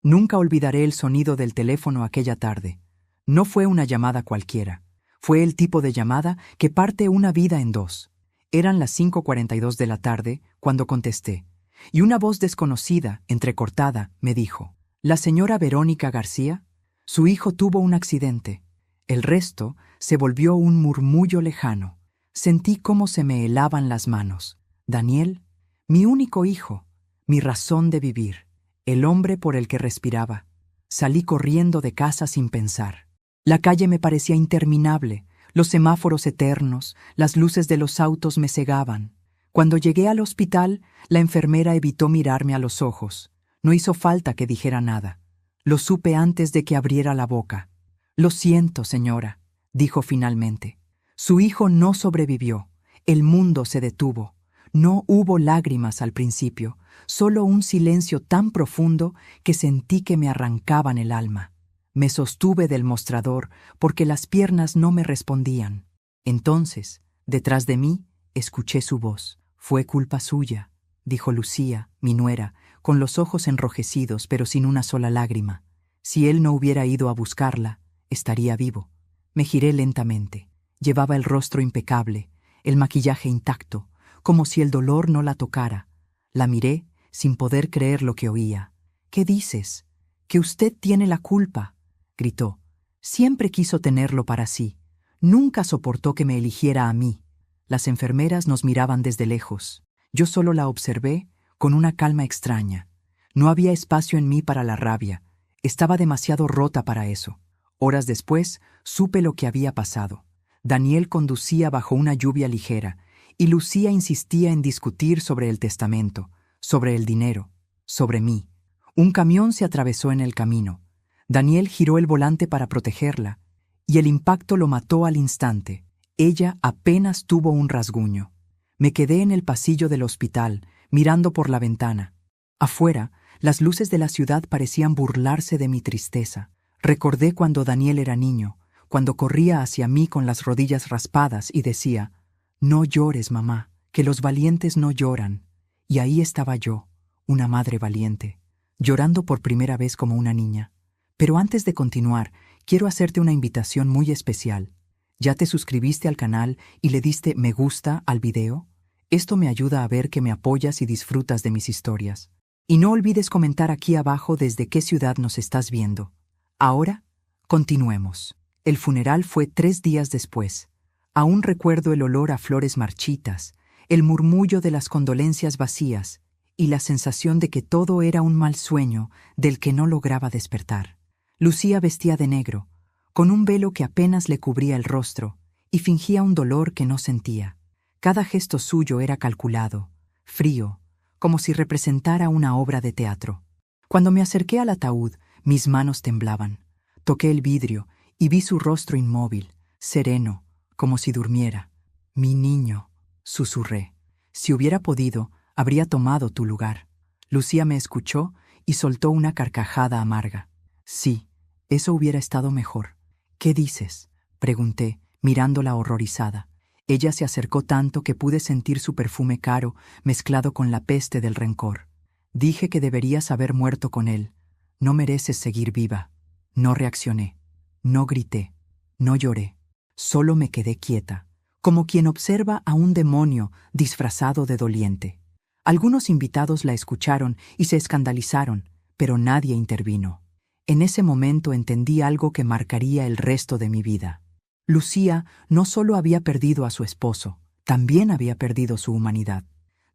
Nunca olvidaré el sonido del teléfono aquella tarde. No fue una llamada cualquiera. Fue el tipo de llamada que parte una vida en dos. Eran las 5:42 de la tarde cuando contesté, y una voz desconocida, entrecortada, me dijo: «¿La señora Verónica García? Su hijo tuvo un accidente». El resto se volvió un murmullo lejano. Sentí cómo se me helaban las manos. Daniel, mi único hijo, mi razón de vivir, el hombre por el que respiraba. Salí corriendo de casa sin pensar. La calle me parecía interminable, los semáforos eternos, las luces de los autos me cegaban. Cuando llegué al hospital, la enfermera evitó mirarme a los ojos. No hizo falta que dijera nada. Lo supe antes de que abriera la boca. «Lo siento, señora», dijo finalmente. «Su hijo no sobrevivió. El mundo se detuvo. No hubo lágrimas al principio, solo un silencio tan profundo que sentí que me arrancaban el alma. Me sostuve del mostrador porque las piernas no me respondían. Entonces, detrás de mí, escuché su voz. «Fue culpa suya», dijo Lucía, mi nuera, con los ojos enrojecidos pero sin una sola lágrima. «Si él no hubiera ido a buscarla, estaría vivo». Me giré lentamente. Llevaba el rostro impecable, el maquillaje intacto, como si el dolor no la tocara. La miré sin poder creer lo que oía. «¿Qué dices? Que usted tiene la culpa», gritó. «Siempre quiso tenerlo para sí. Nunca soportó que me eligiera a mí». Las enfermeras nos miraban desde lejos. Yo solo la observé con una calma extraña. No había espacio en mí para la rabia. Estaba demasiado rota para eso. Horas después, supe lo que había pasado. Daniel conducía bajo una lluvia ligera, y Lucía insistía en discutir sobre el testamento, sobre el dinero, sobre mí. Un camión se atravesó en el camino. Daniel giró el volante para protegerla, y el impacto lo mató al instante. Ella apenas tuvo un rasguño. Me quedé en el pasillo del hospital, mirando por la ventana. Afuera, las luces de la ciudad parecían burlarse de mi tristeza. Recordé cuando Daniel era niño, cuando corría hacia mí con las rodillas raspadas y decía: «No llores, mamá, que los valientes no lloran». Y ahí estaba yo, una madre valiente, llorando por primera vez como una niña. Pero antes de continuar, quiero hacerte una invitación muy especial. ¿Ya te suscribiste al canal y le diste me gusta al video? Esto me ayuda a ver que me apoyas y disfrutas de mis historias. Y no olvides comentar aquí abajo desde qué ciudad nos estás viendo. Ahora, continuemos. El funeral fue 3 días después. Aún recuerdo el olor a flores marchitas, el murmullo de las condolencias vacías y la sensación de que todo era un mal sueño del que no lograba despertar. Lucía vestía de negro, con un velo que apenas le cubría el rostro, y fingía un dolor que no sentía. Cada gesto suyo era calculado, frío, como si representara una obra de teatro. Cuando me acerqué al ataúd, mis manos temblaban. Toqué el vidrio y vi su rostro inmóvil, sereno, como si durmiera. «Mi niño», susurré. «Si hubiera podido, habría tomado tu lugar». Lucía me escuchó y soltó una carcajada amarga. «Sí, eso hubiera estado mejor». «¿Qué dices?», pregunté, mirándola horrorizada. Ella se acercó tanto que pude sentir su perfume caro mezclado con la peste del rencor. «Dije que deberías haber muerto con él. No mereces seguir viva». No reaccioné, no grité, no lloré. Solo me quedé quieta, como quien observa a un demonio disfrazado de doliente. Algunos invitados la escucharon y se escandalizaron, pero nadie intervino. En ese momento entendí algo que marcaría el resto de mi vida. Lucía no solo había perdido a su esposo, también había perdido su humanidad.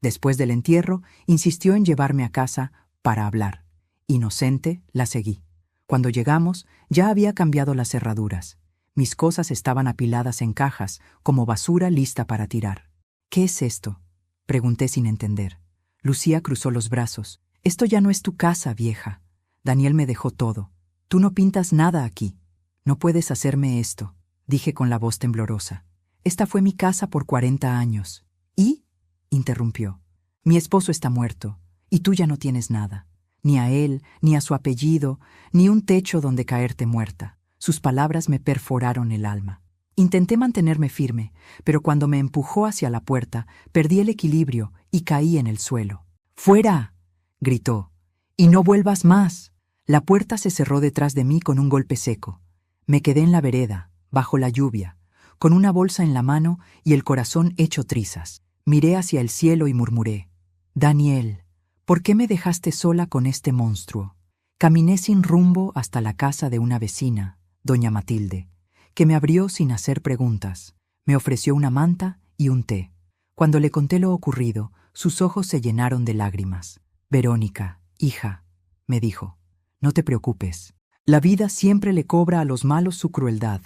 Después del entierro, insistió en llevarme a casa para hablar. Inocente, la seguí. Cuando llegamos, ya había cambiado las cerraduras. Mis cosas estaban apiladas en cajas, como basura lista para tirar. «¿Qué es esto?», pregunté sin entender. Lucía cruzó los brazos. «Esto ya no es tu casa, vieja. Daniel me dejó todo. Tú no pintas nada aquí. No puedes hacerme esto», dije con la voz temblorosa. «Esta fue mi casa por 40 años. ¿Y?», interrumpió. «Mi esposo está muerto, y tú ya no tienes nada. Ni a él, ni a su apellido, ni un techo donde caerte muerta». Sus palabras me perforaron el alma. Intenté mantenerme firme, pero cuando me empujó hacia la puerta, perdí el equilibrio y caí en el suelo. «¡Fuera!», gritó. «Y no vuelvas más». La puerta se cerró detrás de mí con un golpe seco. Me quedé en la vereda, bajo la lluvia, con una bolsa en la mano y el corazón hecho trizas. Miré hacia el cielo y murmuré: Daniel, ¿por qué me dejaste sola con este monstruo? Caminé sin rumbo hasta la casa de una vecina, doña Matilde, que me abrió sin hacer preguntas. Me ofreció una manta y un té. Cuando le conté lo ocurrido, sus ojos se llenaron de lágrimas. Verónica, hija, me dijo, no te preocupes. La vida siempre le cobra a los malos su crueldad.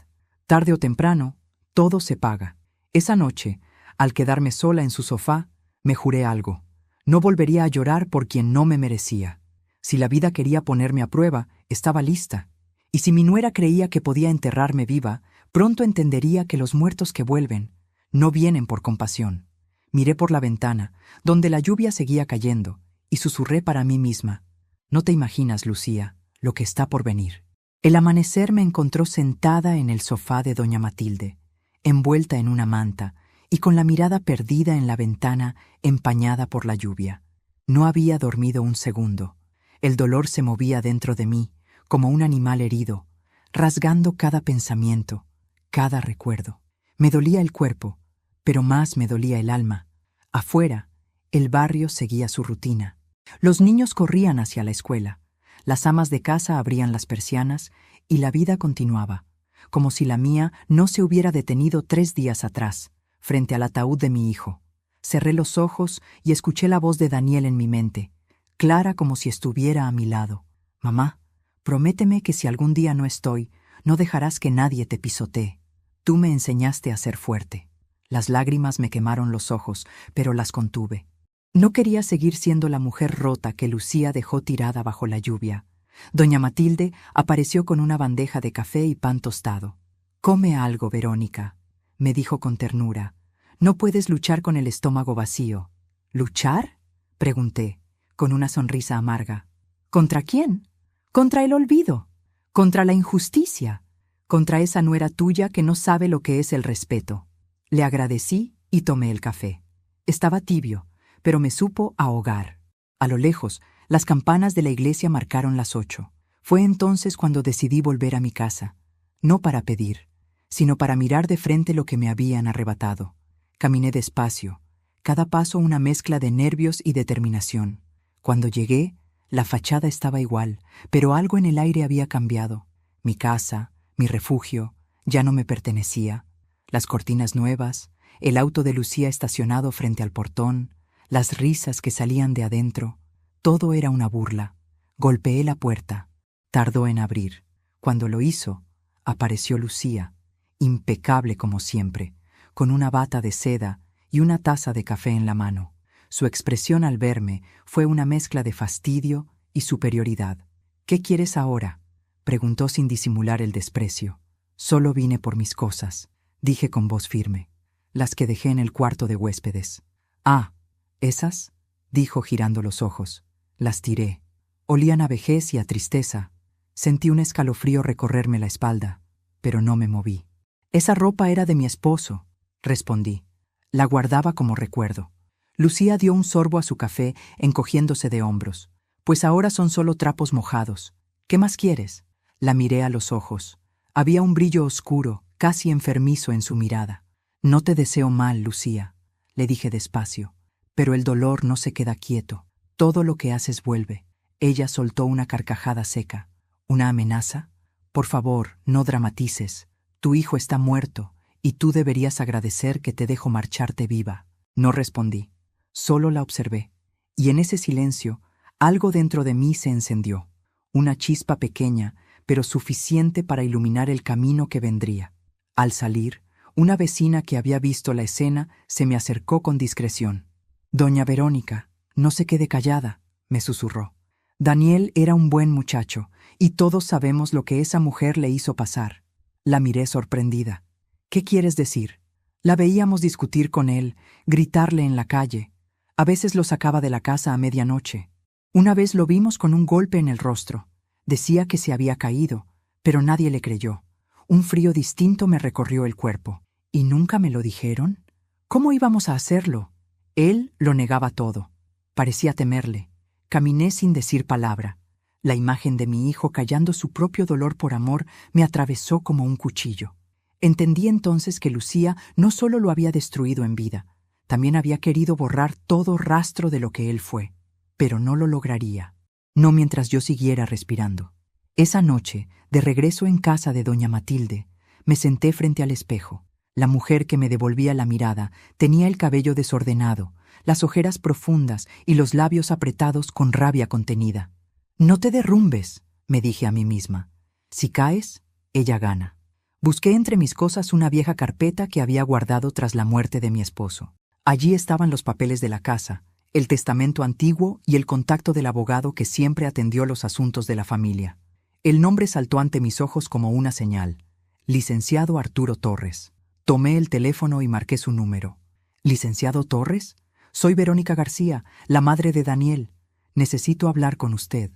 Tarde o temprano, todo se paga. Esa noche, al quedarme sola en su sofá, me juré algo. No volvería a llorar por quien no me merecía. Si la vida quería ponerme a prueba, estaba lista. Y si mi nuera creía que podía enterrarme viva, pronto entendería que los muertos que vuelven no vienen por compasión. Miré por la ventana, donde la lluvia seguía cayendo, y susurré para mí misma: no te imaginas, Lucía, lo que está por venir. El amanecer me encontró sentada en el sofá de doña Matilde, envuelta en una manta y con la mirada perdida en la ventana empañada por la lluvia. No había dormido un segundo. El dolor se movía dentro de mí, como un animal herido, rasgando cada pensamiento, cada recuerdo. Me dolía el cuerpo, pero más me dolía el alma. Afuera, el barrio seguía su rutina. Los niños corrían hacia la escuela, las amas de casa abrían las persianas y la vida continuaba, como si la mía no se hubiera detenido 3 días atrás, frente al ataúd de mi hijo. Cerré los ojos y escuché la voz de Daniel en mi mente, clara como si estuviera a mi lado. Mamá, prométeme que si algún día no estoy, no dejarás que nadie te pisotee. Tú me enseñaste a ser fuerte. Las lágrimas me quemaron los ojos, pero las contuve. No quería seguir siendo la mujer rota que Lucía dejó tirada bajo la lluvia. Doña Matilde apareció con una bandeja de café y pan tostado. «Come algo, Verónica», me dijo con ternura. «No puedes luchar con el estómago vacío». «¿Luchar?», pregunté, con una sonrisa amarga. «¿Contra quién?». «Contra el olvido, contra la injusticia, contra esa nuera tuya que no sabe lo que es el respeto». Le agradecí y tomé el café. Estaba tibio, pero me supo ahogar. A lo lejos, las campanas de la iglesia marcaron las 8. Fue entonces cuando decidí volver a mi casa, no para pedir, sino para mirar de frente lo que me habían arrebatado. Caminé despacio, cada paso una mezcla de nervios y determinación. Cuando llegué, la fachada estaba igual, pero algo en el aire había cambiado. Mi casa, mi refugio, ya no me pertenecía. Las cortinas nuevas, el auto de Lucía estacionado frente al portón, las risas que salían de adentro, todo era una burla. Golpeé la puerta. Tardó en abrir. Cuando lo hizo, apareció Lucía, impecable como siempre, con una bata de seda y una taza de café en la mano. Su expresión al verme fue una mezcla de fastidio y superioridad. «¿Qué quieres ahora?», preguntó sin disimular el desprecio. «Solo vine por mis cosas», dije con voz firme, «las que dejé en el cuarto de huéspedes». «Ah, ¿esas?», dijo girando los ojos. «Las tiré». Olían a vejez y a tristeza. Sentí un escalofrío recorrerme la espalda, pero no me moví. «Esa ropa era de mi esposo», respondí. «La guardaba como recuerdo». Lucía dio un sorbo a su café, encogiéndose de hombros. «Pues ahora son solo trapos mojados. ¿Qué más quieres?». La miré a los ojos. Había un brillo oscuro, casi enfermizo en su mirada. «No te deseo mal, Lucía», le dije despacio, «pero el dolor no se queda quieto. Todo lo que haces vuelve». Ella soltó una carcajada seca. «¿Una amenaza? Por favor, no dramatices. Tu hijo está muerto, y tú deberías agradecer que te dejo marcharte viva». No respondí. Solo la observé, y en ese silencio, algo dentro de mí se encendió. Una chispa pequeña, pero suficiente para iluminar el camino que vendría. Al salir, una vecina que había visto la escena se me acercó con discreción. «Doña Verónica, no se quede callada», me susurró. «Daniel era un buen muchacho, y todos sabemos lo que esa mujer le hizo pasar». La miré sorprendida. «¿Qué quieres decir?». La veíamos discutir con él, gritarle en la calle. A veces lo sacaba de la casa a medianoche. Una vez lo vimos con un golpe en el rostro. Decía que se había caído, pero nadie le creyó. Un frío distinto me recorrió el cuerpo. ¿Y nunca me lo dijeron? ¿Cómo íbamos a hacerlo? Él lo negaba todo. Parecía temerle. Caminé sin decir palabra. La imagen de mi hijo callando su propio dolor por amor me atravesó como un cuchillo. Entendí entonces que Lucía no solo lo había destruido en vida, también había querido borrar todo rastro de lo que él fue, pero no lo lograría, no mientras yo siguiera respirando. Esa noche, de regreso en casa de doña Matilde, me senté frente al espejo. La mujer que me devolvía la mirada tenía el cabello desordenado, las ojeras profundas y los labios apretados con rabia contenida. «No te derrumbes», me dije a mí misma. «Si caes, ella gana». Busqué entre mis cosas una vieja carpeta que había guardado tras la muerte de mi esposo. Allí estaban los papeles de la casa, el testamento antiguo y el contacto del abogado que siempre atendió los asuntos de la familia. El nombre saltó ante mis ojos como una señal. Licenciado Arturo Torres. Tomé el teléfono y marqué su número. «¿Licenciado Torres? Soy Verónica García, la madre de Daniel. Necesito hablar con usted.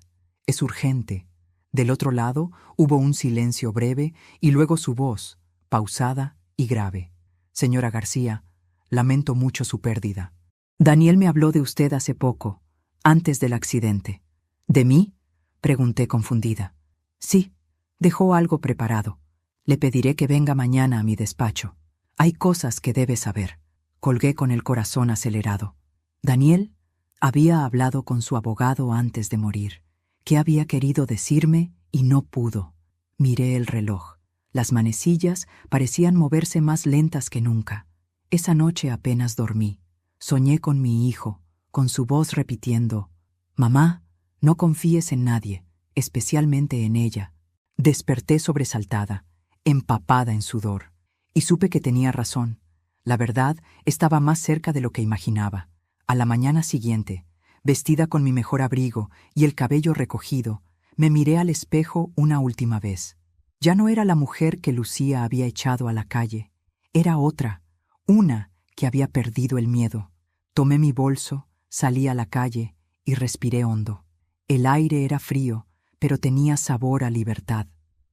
Es urgente». Del otro lado hubo un silencio breve y luego su voz, pausada y grave. «Señora García, lamento mucho su pérdida. Daniel me habló de usted hace poco, antes del accidente». «¿De mí?», pregunté confundida. «Sí, dejó algo preparado. Le pediré que venga mañana a mi despacho. Hay cosas que debe saber». Colgué con el corazón acelerado. Daniel había hablado con su abogado antes de morir. ¿Qué había querido decirme y no pudo? Miré el reloj. Las manecillas parecían moverse más lentas que nunca. Esa noche apenas dormí. Soñé con mi hijo, con su voz repitiendo: «Mamá, no confíes en nadie, especialmente en ella». Desperté sobresaltada, empapada en sudor, y supe que tenía razón. La verdad estaba más cerca de lo que imaginaba. A la mañana siguiente, vestida con mi mejor abrigo y el cabello recogido, me miré al espejo una última vez. Ya no era la mujer que Lucía había echado a la calle. Era otra, una que había perdido el miedo. Tomé mi bolso, salí a la calle y respiré hondo. El aire era frío, pero tenía sabor a libertad.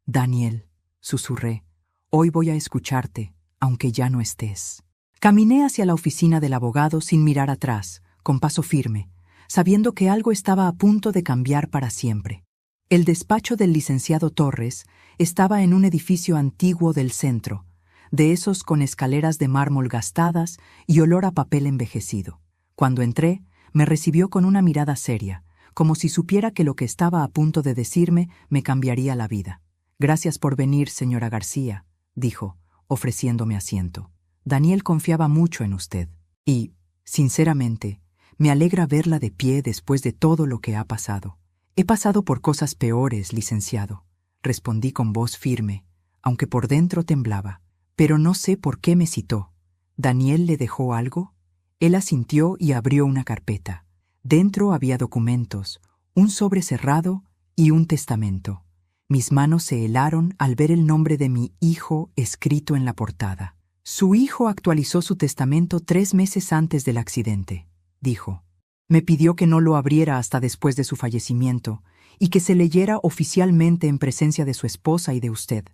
«Daniel», susurré, «hoy voy a escucharte, aunque ya no estés». Caminé hacia la oficina del abogado sin mirar atrás, con paso firme, sabiendo que algo estaba a punto de cambiar para siempre. El despacho del licenciado Torres estaba en un edificio antiguo del centro, de esos con escaleras de mármol gastadas y olor a papel envejecido. Cuando entré, me recibió con una mirada seria, como si supiera que lo que estaba a punto de decirme me cambiaría la vida. «Gracias por venir, señora García», dijo, ofreciéndome asiento. «Daniel confiaba mucho en usted y, sinceramente, me alegra verla de pie después de todo lo que ha pasado». «He pasado por cosas peores, licenciado», respondí con voz firme, aunque por dentro temblaba. «Pero no sé por qué me citó. ¿Daniel le dejó algo?». Él asintió y abrió una carpeta. Dentro había documentos, un sobre cerrado y un testamento. Mis manos se helaron al ver el nombre de mi hijo escrito en la portada. «Su hijo actualizó su testamento 3 meses antes del accidente», dijo. «Me pidió que no lo abriera hasta después de su fallecimiento y que se leyera oficialmente en presencia de su esposa y de usted,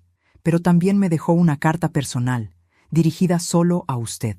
pero también me dejó una carta personal, dirigida solo a usted».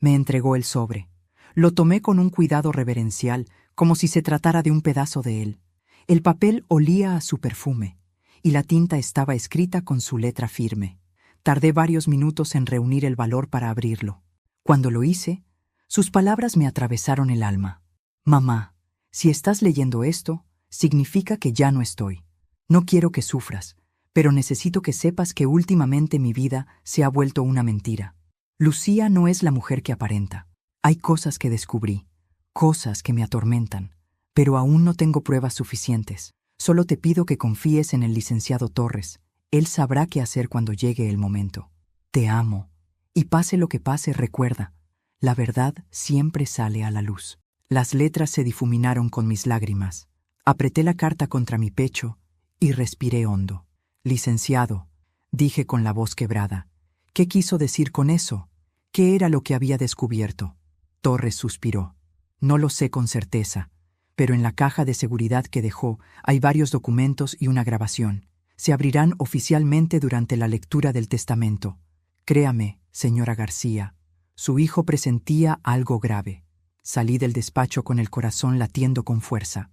Me entregó el sobre. Lo tomé con un cuidado reverencial, como si se tratara de un pedazo de él. El papel olía a su perfume, y la tinta estaba escrita con su letra firme. Tardé varios minutos en reunir el valor para abrirlo. Cuando lo hice, sus palabras me atravesaron el alma. «Mamá, si estás leyendo esto, significa que ya no estoy. No quiero que sufras, pero necesito que sepas que últimamente mi vida se ha vuelto una mentira. Lucía no es la mujer que aparenta. Hay cosas que descubrí, cosas que me atormentan, pero aún no tengo pruebas suficientes. Solo te pido que confíes en el licenciado Torres. Él sabrá qué hacer cuando llegue el momento. Te amo. Y pase lo que pase, recuerda, la verdad siempre sale a la luz». Las letras se difuminaron con mis lágrimas. Apreté la carta contra mi pecho y respiré hondo. «Licenciado», dije con la voz quebrada, «¿qué quiso decir con eso? ¿Qué era lo que había descubierto?». Torres suspiró. «No lo sé con certeza, pero en la caja de seguridad que dejó hay varios documentos y una grabación. Se abrirán oficialmente durante la lectura del testamento. Créame, señora García, su hijo presentía algo grave». Salí del despacho con el corazón latiendo con fuerza.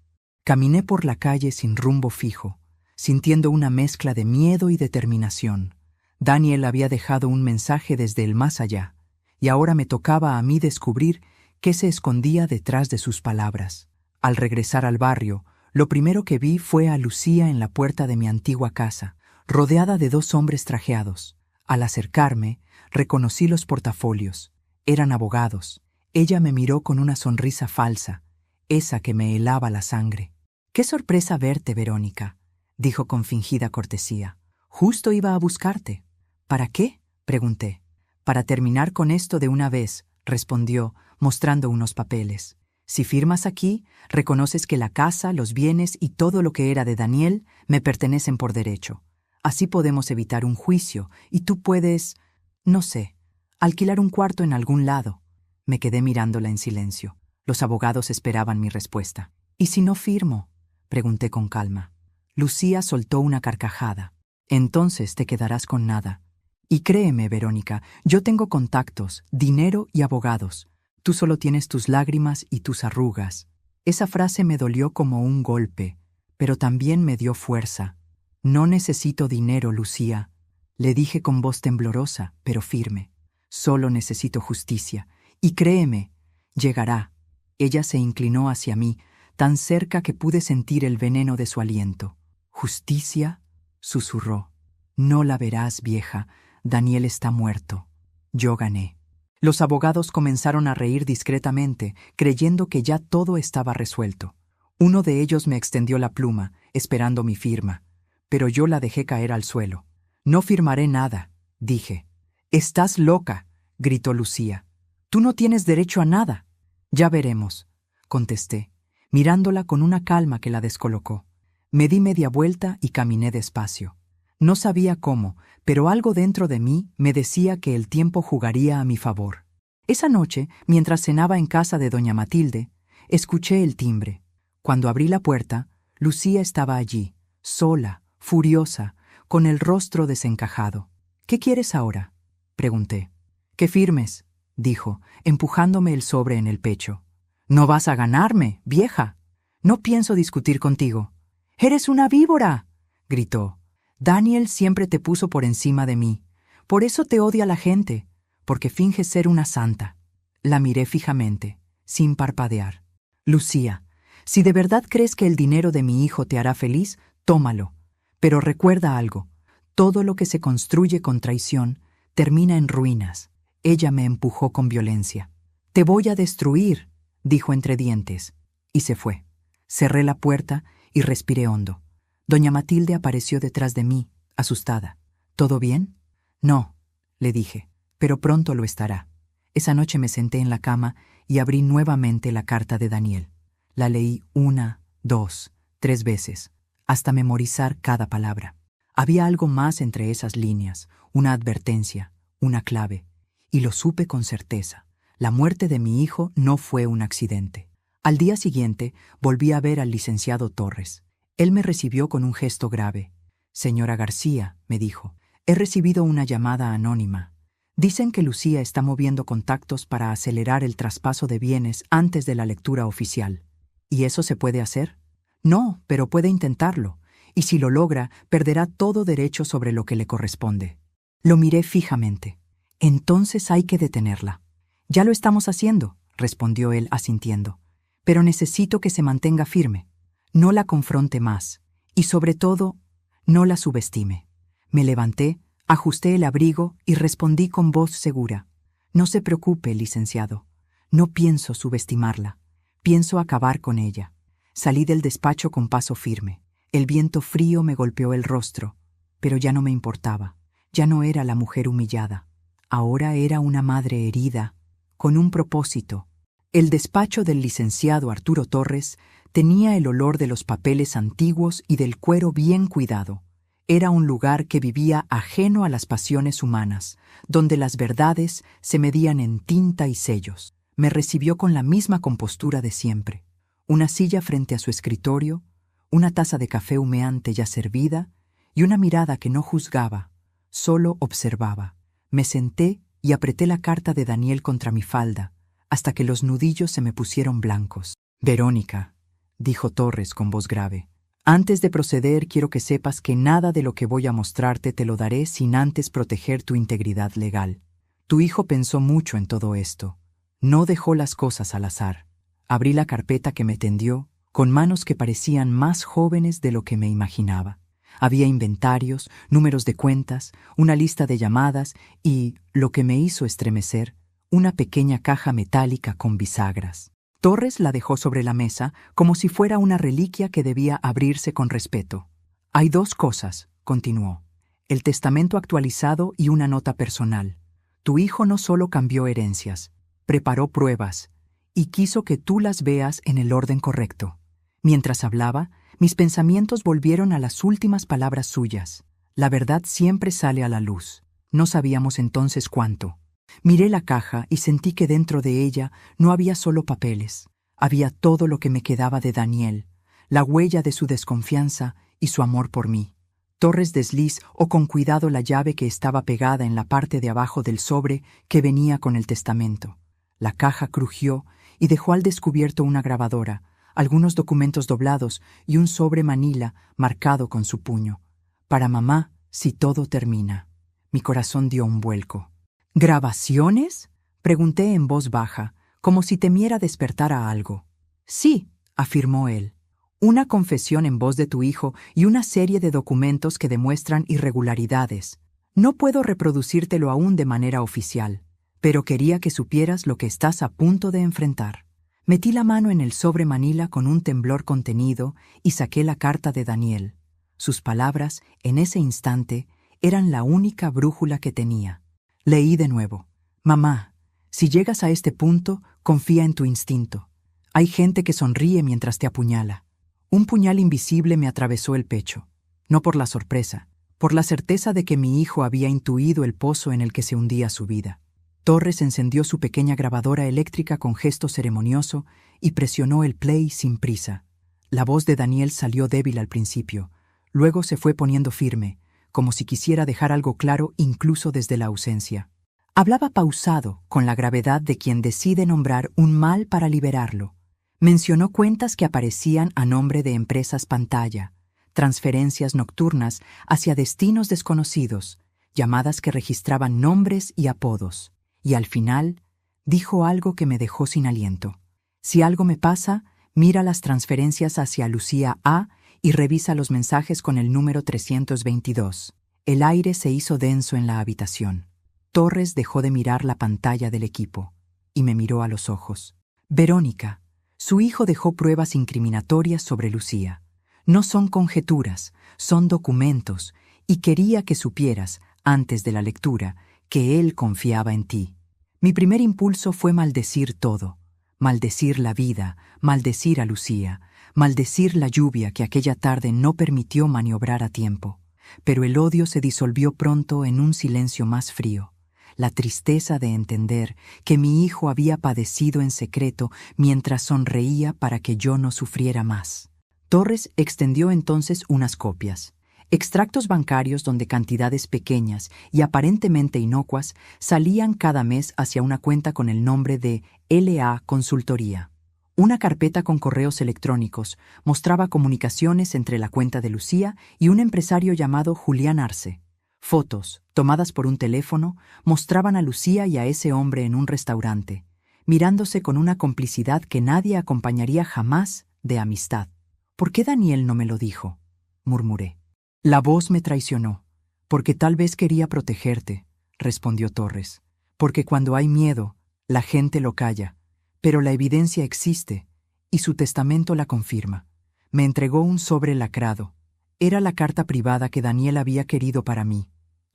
Caminé por la calle sin rumbo fijo, sintiendo una mezcla de miedo y determinación. Daniel había dejado un mensaje desde el más allá, y ahora me tocaba a mí descubrir qué se escondía detrás de sus palabras. Al regresar al barrio, lo primero que vi fue a Lucía en la puerta de mi antigua casa, rodeada de 2 hombres trajeados. Al acercarme, reconocí los portafolios. Eran abogados. Ella me miró con una sonrisa falsa, esa que me helaba la sangre. «Qué sorpresa verte, Verónica», dijo con fingida cortesía. «Justo iba a buscarte». «¿Para qué?», pregunté. «Para terminar con esto de una vez», respondió, mostrando unos papeles. «Si firmas aquí, reconoces que la casa, los bienes y todo lo que era de Daniel me pertenecen por derecho. Así podemos evitar un juicio y tú puedes, no sé, alquilar un cuarto en algún lado». Me quedé mirándola en silencio. Los abogados esperaban mi respuesta. «¿Y si no firmo?», pregunté con calma. Lucía soltó una carcajada. «Entonces te quedarás con nada. Y créeme, Verónica, yo tengo contactos, dinero y abogados. Tú solo tienes tus lágrimas y tus arrugas». Esa frase me dolió como un golpe, pero también me dio fuerza. «No necesito dinero, Lucía», le dije con voz temblorosa, pero firme. «Solo necesito justicia. Y créeme, llegará». Ella se inclinó hacia mí, tan cerca que pude sentir el veneno de su aliento. «¿Justicia?», susurró. «No la verás, vieja. Daniel está muerto». Yo gané. Los abogados comenzaron a reír discretamente, creyendo que ya todo estaba resuelto. Uno de ellos me extendió la pluma, esperando mi firma, pero yo la dejé caer al suelo. «No firmaré nada», dije. «Estás loca», gritó Lucía. «Tú no tienes derecho a nada». «Ya veremos», contesté, mirándola con una calma que la descolocó. Me di media vuelta y caminé despacio. No sabía cómo, pero algo dentro de mí me decía que el tiempo jugaría a mi favor. Esa noche, mientras cenaba en casa de doña Matilde, escuché el timbre. Cuando abrí la puerta, Lucía estaba allí, sola, furiosa, con el rostro desencajado. «¿Qué quieres ahora?», pregunté. «Que firmes», dijo, empujándome el sobre en el pecho. «No vas a ganarme, vieja. No pienso discutir contigo». «¡Eres una víbora!», gritó. «Daniel siempre te puso por encima de mí. Por eso te odia la gente, porque finges ser una santa». La miré fijamente, sin parpadear. «Lucía, si de verdad crees que el dinero de mi hijo te hará feliz, tómalo. Pero recuerda algo, todo lo que se construye con traición termina en ruinas». Ella me empujó con violencia. «Te voy a destruir», dijo entre dientes, y se fue. Cerré la puerta y respiré hondo. Doña Matilde apareció detrás de mí, asustada. «¿Todo bien?». «No», le dije, «pero pronto lo estará». Esa noche me senté en la cama y abrí nuevamente la carta de Daniel. La leí 1, 2, 3 veces, hasta memorizar cada palabra. Había algo más entre esas líneas, una advertencia, una clave, y lo supe con certeza. La muerte de mi hijo no fue un accidente. Al día siguiente volví a ver al licenciado Torres. Él me recibió con un gesto grave. «Señora García», me dijo, «he recibido una llamada anónima. Dicen que Lucía está moviendo contactos para acelerar el traspaso de bienes antes de la lectura oficial. ¿Y eso se puede hacer?». «No, pero puede intentarlo, y si lo logra, perderá todo derecho sobre lo que le corresponde». Lo miré fijamente. «Entonces hay que detenerla». «Ya lo estamos haciendo», respondió él asintiendo. «Pero necesito que se mantenga firme. No la confronte más. Y sobre todo, no la subestime». Me levanté, ajusté el abrigo y respondí con voz segura. «No se preocupe, licenciado. No pienso subestimarla. Pienso acabar con ella». Salí del despacho con paso firme. El viento frío me golpeó el rostro, pero ya no me importaba. Ya no era la mujer humillada. Ahora era una madre herida, con un propósito. El despacho del licenciado Arturo Torres tenía el olor de los papeles antiguos y del cuero bien cuidado. Era un lugar que vivía ajeno a las pasiones humanas, donde las verdades se medían en tinta y sellos. Me recibió con la misma compostura de siempre. Una silla frente a su escritorio, una taza de café humeante ya servida y una mirada que no juzgaba, solo observaba. Me senté y apreté la carta de Daniel contra mi falda, hasta que los nudillos se me pusieron blancos. «Verónica», dijo Torres con voz grave. Antes de proceder, quiero que sepas que nada de lo que voy a mostrarte te lo daré sin antes proteger tu integridad legal. Tu hijo pensó mucho en todo esto. No dejó las cosas al azar. Abrí la carpeta que me tendió, con manos que parecían más jóvenes de lo que me imaginaba. Había inventarios, números de cuentas, una lista de llamadas y, lo que me hizo estremecer, una pequeña caja metálica con bisagras. Torres la dejó sobre la mesa como si fuera una reliquia que debía abrirse con respeto. Hay dos cosas, continuó. El testamento actualizado y una nota personal. Tu hijo no solo cambió herencias, preparó pruebas y quiso que tú las veas en el orden correcto. Mientras hablaba, mis pensamientos volvieron a las últimas palabras suyas. La verdad siempre sale a la luz. No sabíamos entonces cuánto. Miré la caja y sentí que dentro de ella no había solo papeles. Había todo lo que me quedaba de Daniel, la huella de su desconfianza y su amor por mí. Torres deslizó con cuidado la llave que estaba pegada en la parte de abajo del sobre que venía con el testamento. La caja crujió y dejó al descubierto una grabadora, algunos documentos doblados y un sobre manila marcado con su puño. Para mamá, si todo termina. Mi corazón dio un vuelco. ¿Grabaciones?, pregunté en voz baja, como si temiera despertar a algo. Sí, afirmó él. Una confesión en voz de tu hijo y una serie de documentos que demuestran irregularidades. No puedo reproducírtelo aún de manera oficial, pero quería que supieras lo que estás a punto de enfrentar. Metí la mano en el sobre manila con un temblor contenido y saqué la carta de Daniel. Sus palabras, en ese instante, eran la única brújula que tenía. Leí de nuevo. Mamá, si llegas a este punto, confía en tu instinto. Hay gente que sonríe mientras te apuñala. Un puñal invisible me atravesó el pecho. No por la sorpresa, por la certeza de que mi hijo había intuido el pozo en el que se hundía su vida. Torres encendió su pequeña grabadora eléctrica con gesto ceremonioso y presionó el play sin prisa. La voz de Daniel salió débil al principio, luego se fue poniendo firme, como si quisiera dejar algo claro incluso desde la ausencia. Hablaba pausado, con la gravedad de quien decide nombrar un mal para liberarlo. Mencionó cuentas que aparecían a nombre de empresas pantalla, transferencias nocturnas hacia destinos desconocidos, llamadas que registraban nombres y apodos. Y al final, dijo algo que me dejó sin aliento. Si algo me pasa, mira las transferencias hacia Lucía A. y revisa los mensajes con el número 322. El aire se hizo denso en la habitación. Torres dejó de mirar la pantalla del equipo y me miró a los ojos. Verónica, su hijo dejó pruebas incriminatorias sobre Lucía. No son conjeturas, son documentos, y quería que supieras, antes de la lectura, que él confiaba en ti. Mi primer impulso fue maldecir todo. Maldecir la vida, maldecir a Lucía, maldecir la lluvia que aquella tarde no permitió maniobrar a tiempo. Pero el odio se disolvió pronto en un silencio más frío. La tristeza de entender que mi hijo había padecido en secreto mientras sonreía para que yo no sufriera más. Torres extendió entonces unas copias. Extractos bancarios donde cantidades pequeñas y aparentemente inocuas salían cada mes hacia una cuenta con el nombre de LA Consultoría. Una carpeta con correos electrónicos mostraba comunicaciones entre la cuenta de Lucía y un empresario llamado Julián Arce. Fotos, tomadas por un teléfono, mostraban a Lucía y a ese hombre en un restaurante, mirándose con una complicidad que nadie acompañaría jamás de amistad. ¿Por qué Daniel no me lo dijo?, murmuré. La voz me traicionó. Porque tal vez quería protegerte, respondió Torres. Porque cuando hay miedo, la gente lo calla. Pero la evidencia existe, y su testamento la confirma. Me entregó un sobre lacrado. Era la carta privada que Daniel había querido para mí.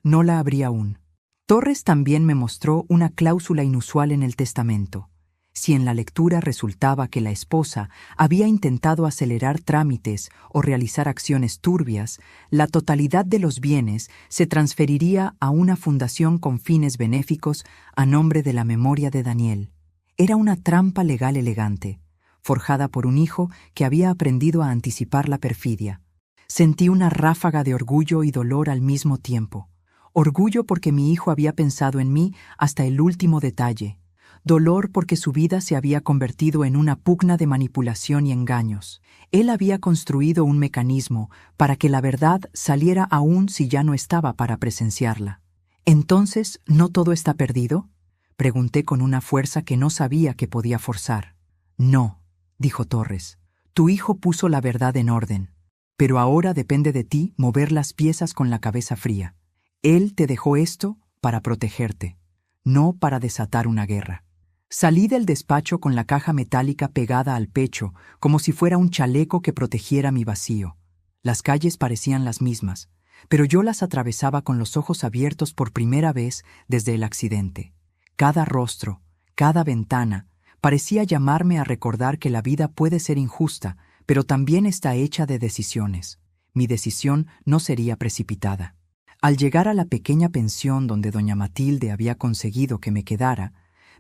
No la abrí aún. Torres también me mostró una cláusula inusual en el testamento. Si en la lectura resultaba que la esposa había intentado acelerar trámites o realizar acciones turbias, la totalidad de los bienes se transferiría a una fundación con fines benéficos a nombre de la memoria de Daniel. Era una trampa legal elegante, forjada por un hijo que había aprendido a anticipar la perfidia. Sentí una ráfaga de orgullo y dolor al mismo tiempo. Orgullo porque mi hijo había pensado en mí hasta el último detalle. dolor porque su vida se había convertido en una pugna de manipulación y engaños. Él había construido un mecanismo para que la verdad saliera aún si ya no estaba para presenciarla. ¿Entonces no todo está perdido?, pregunté con una fuerza que no sabía que podía forzar. No, dijo Torres. Tu hijo puso la verdad en orden, pero ahora depende de ti mover las piezas con la cabeza fría. Él te dejó esto para protegerte, no para desatar una guerra. Salí del despacho con la caja metálica pegada al pecho, como si fuera un chaleco que protegiera mi vacío. Las calles parecían las mismas, pero yo las atravesaba con los ojos abiertos por primera vez desde el accidente. Cada rostro, cada ventana, parecía llamarme a recordar que la vida puede ser injusta, pero también está hecha de decisiones. Mi decisión no sería precipitada. Al llegar a la pequeña pensión donde doña Matilde había conseguido que me quedara,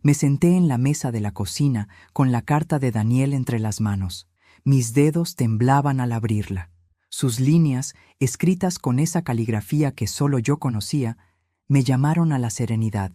me senté en la mesa de la cocina con la carta de Daniel entre las manos. Mis dedos temblaban al abrirla. Sus líneas, escritas con esa caligrafía que solo yo conocía, me llamaron a la serenidad.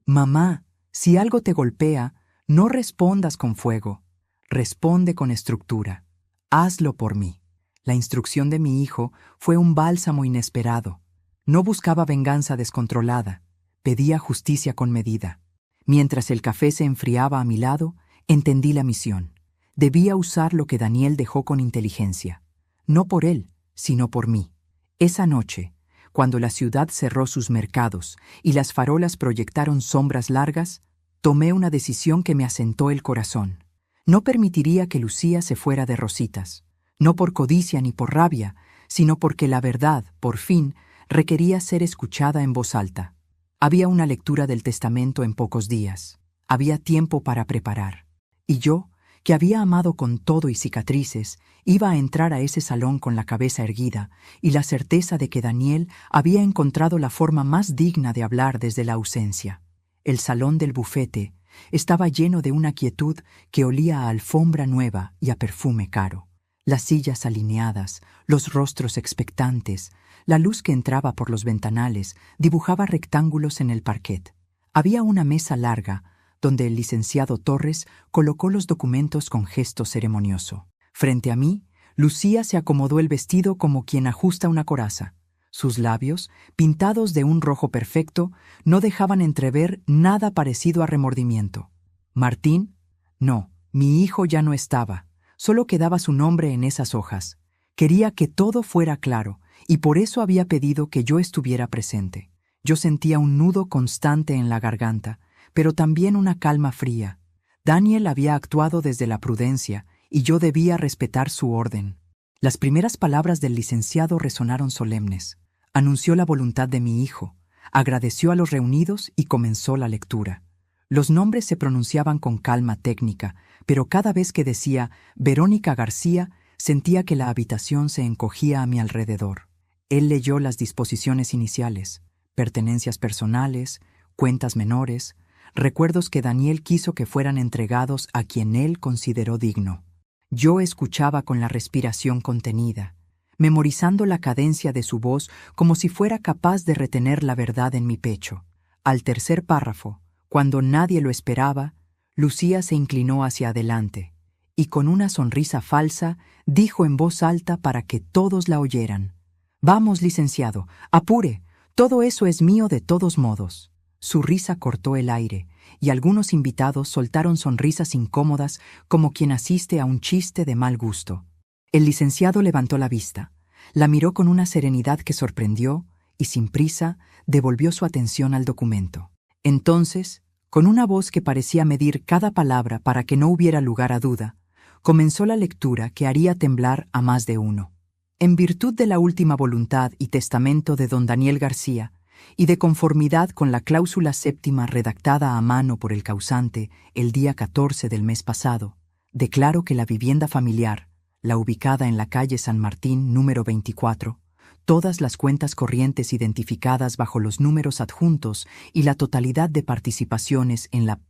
Mamá, si algo te golpea, no respondas con fuego. Responde con estructura. Hazlo por mí. La instrucción de mi hijo fue un bálsamo inesperado. No buscaba venganza descontrolada, pedía justicia con medida. Mientras el café se enfriaba a mi lado, entendí la misión. Debía usar lo que Daniel dejó con inteligencia. No por él, sino por mí. Esa noche, cuando la ciudad cerró sus mercados y las farolas proyectaron sombras largas, tomé una decisión que me asentó el corazón. No permitiría que Lucía se fuera de rositas, no por codicia ni por rabia, sino porque la verdad, por fin, requería ser escuchada en voz alta. Había una lectura del testamento en pocos días. Había tiempo para preparar. Y yo, que había amado con todo y cicatrices, iba a entrar a ese salón con la cabeza erguida y la certeza de que Daniel había encontrado la forma más digna de hablar desde la ausencia. El salón del bufete estaba lleno de una quietud que olía a alfombra nueva y a perfume caro. Las sillas alineadas, los rostros expectantes, la luz que entraba por los ventanales dibujaba rectángulos en el parquet. Había una mesa larga, donde el licenciado Torres colocó los documentos con gesto ceremonioso. Frente a mí, Lucía se acomodó el vestido como quien ajusta una coraza. Sus labios, pintados de un rojo perfecto, no dejaban entrever nada parecido a remordimiento. ¿Martín? No, mi hijo ya no estaba. Solo quedaba su nombre en esas hojas. Quería que todo fuera claro, y por eso había pedido que yo estuviera presente. Yo sentía un nudo constante en la garganta, pero también una calma fría. Daniel había actuado desde la prudencia, y yo debía respetar su orden. Las primeras palabras del licenciado resonaron solemnes. Anunció la voluntad de mi hijo, agradeció a los reunidos y comenzó la lectura. Los nombres se pronunciaban con calma técnica, pero cada vez que decía Verónica García, sentía que la habitación se encogía a mi alrededor. Él leyó las disposiciones iniciales, pertenencias personales, cuentas menores, recuerdos que Daniel quiso que fueran entregados a quien él consideró digno. Yo escuchaba con la respiración contenida, memorizando la cadencia de su voz como si fuera capaz de retener la verdad en mi pecho. Al tercer párrafo, cuando nadie lo esperaba, Lucía se inclinó hacia adelante y con una sonrisa falsa dijo en voz alta para que todos la oyeran: «Vamos, licenciado, apure, todo eso es mío de todos modos». Su risa cortó el aire, y algunos invitados soltaron sonrisas incómodas como quien asiste a un chiste de mal gusto. El licenciado levantó la vista, la miró con una serenidad que sorprendió y, sin prisa, devolvió su atención al documento. Entonces, con una voz que parecía medir cada palabra para que no hubiera lugar a duda, comenzó la lectura que haría temblar a más de uno. En virtud de la última voluntad y testamento de don Daniel García, y de conformidad con la cláusula séptima redactada a mano por el causante el día 14 del mes pasado, declaro que la vivienda familiar, la ubicada en la calle San Martín número 24, todas las cuentas corrientes identificadas bajo los números adjuntos y la totalidad de participaciones en la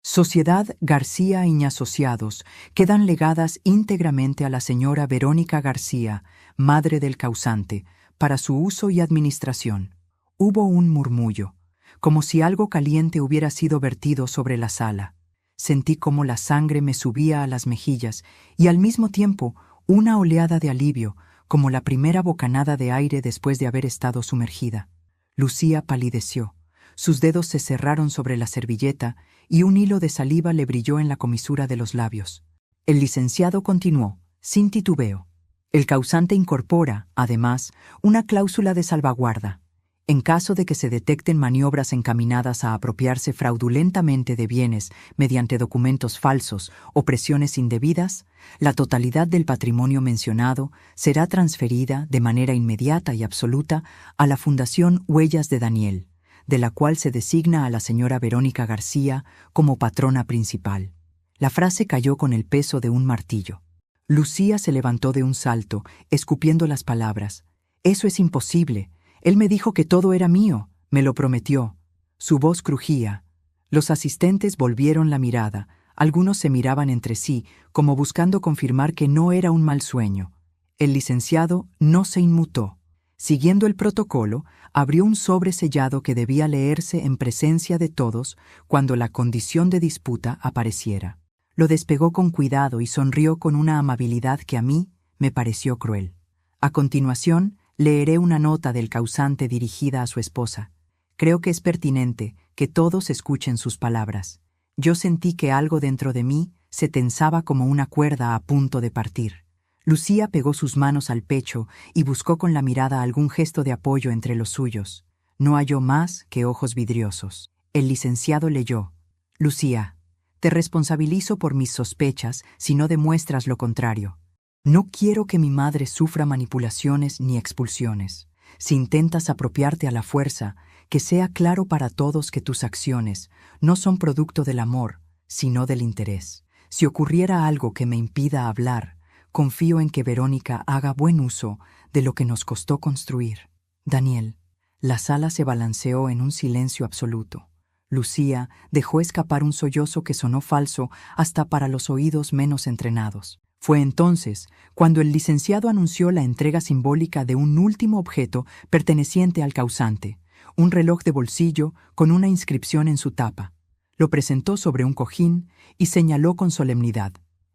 Sociedad García Asociados quedan legadas íntegramente a la señora Verónica García, madre del causante, para su uso y administración. Hubo un murmullo, como si algo caliente hubiera sido vertido sobre la sala. Sentí cómo la sangre me subía a las mejillas y al mismo tiempo una oleada de alivio, como la primera bocanada de aire después de haber estado sumergida. Lucía palideció. Sus dedos se cerraron sobre la servilleta y un hilo de saliva le brilló en la comisura de los labios. El licenciado continuó, sin titubeo. El causante incorpora, además, una cláusula de salvaguarda. En caso de que se detecten maniobras encaminadas a apropiarse fraudulentamente de bienes mediante documentos falsos o presiones indebidas, la totalidad del patrimonio mencionado será transferida de manera inmediata y absoluta a la Fundación Huellas de Daniel, de la cual se designa a la señora Verónica García como patrona principal. La frase cayó con el peso de un martillo. Lucía se levantó de un salto, escupiendo las palabras. «Eso es imposible. Él me dijo que todo era mío, me lo prometió». Su voz crujía. Los asistentes volvieron la mirada. Algunos se miraban entre sí, como buscando confirmar que no era un mal sueño. El licenciado no se inmutó. Siguiendo el protocolo, abrió un sobre sellado que debía leerse en presencia de todos cuando la condición de disputa apareciera. Lo despegó con cuidado y sonrió con una amabilidad que a mí me pareció cruel. A continuación, leeré una nota del causante dirigida a su esposa. Creo que es pertinente que todos escuchen sus palabras. Yo sentí que algo dentro de mí se tensaba como una cuerda a punto de partir. Lucía pegó sus manos al pecho y buscó con la mirada algún gesto de apoyo entre los suyos. No halló más que ojos vidriosos. El licenciado leyó: «Lucía, te responsabilizo por mis sospechas si no demuestras lo contrario. No quiero que mi madre sufra manipulaciones ni expulsiones. Si intentas apropiarte a la fuerza, que sea claro para todos que tus acciones no son producto del amor, sino del interés. Si ocurriera algo que me impida hablar, confío en que Verónica haga buen uso de lo que nos costó construir». Daniel. La sala se balanceó en un silencio absoluto. Lucía dejó escapar un sollozo que sonó falso hasta para los oídos menos entrenados. Fue entonces cuando el licenciado anunció la entrega simbólica de un último objeto perteneciente al causante, un reloj de bolsillo con una inscripción en su tapa. Lo presentó sobre un cojín y señaló con solemnidad: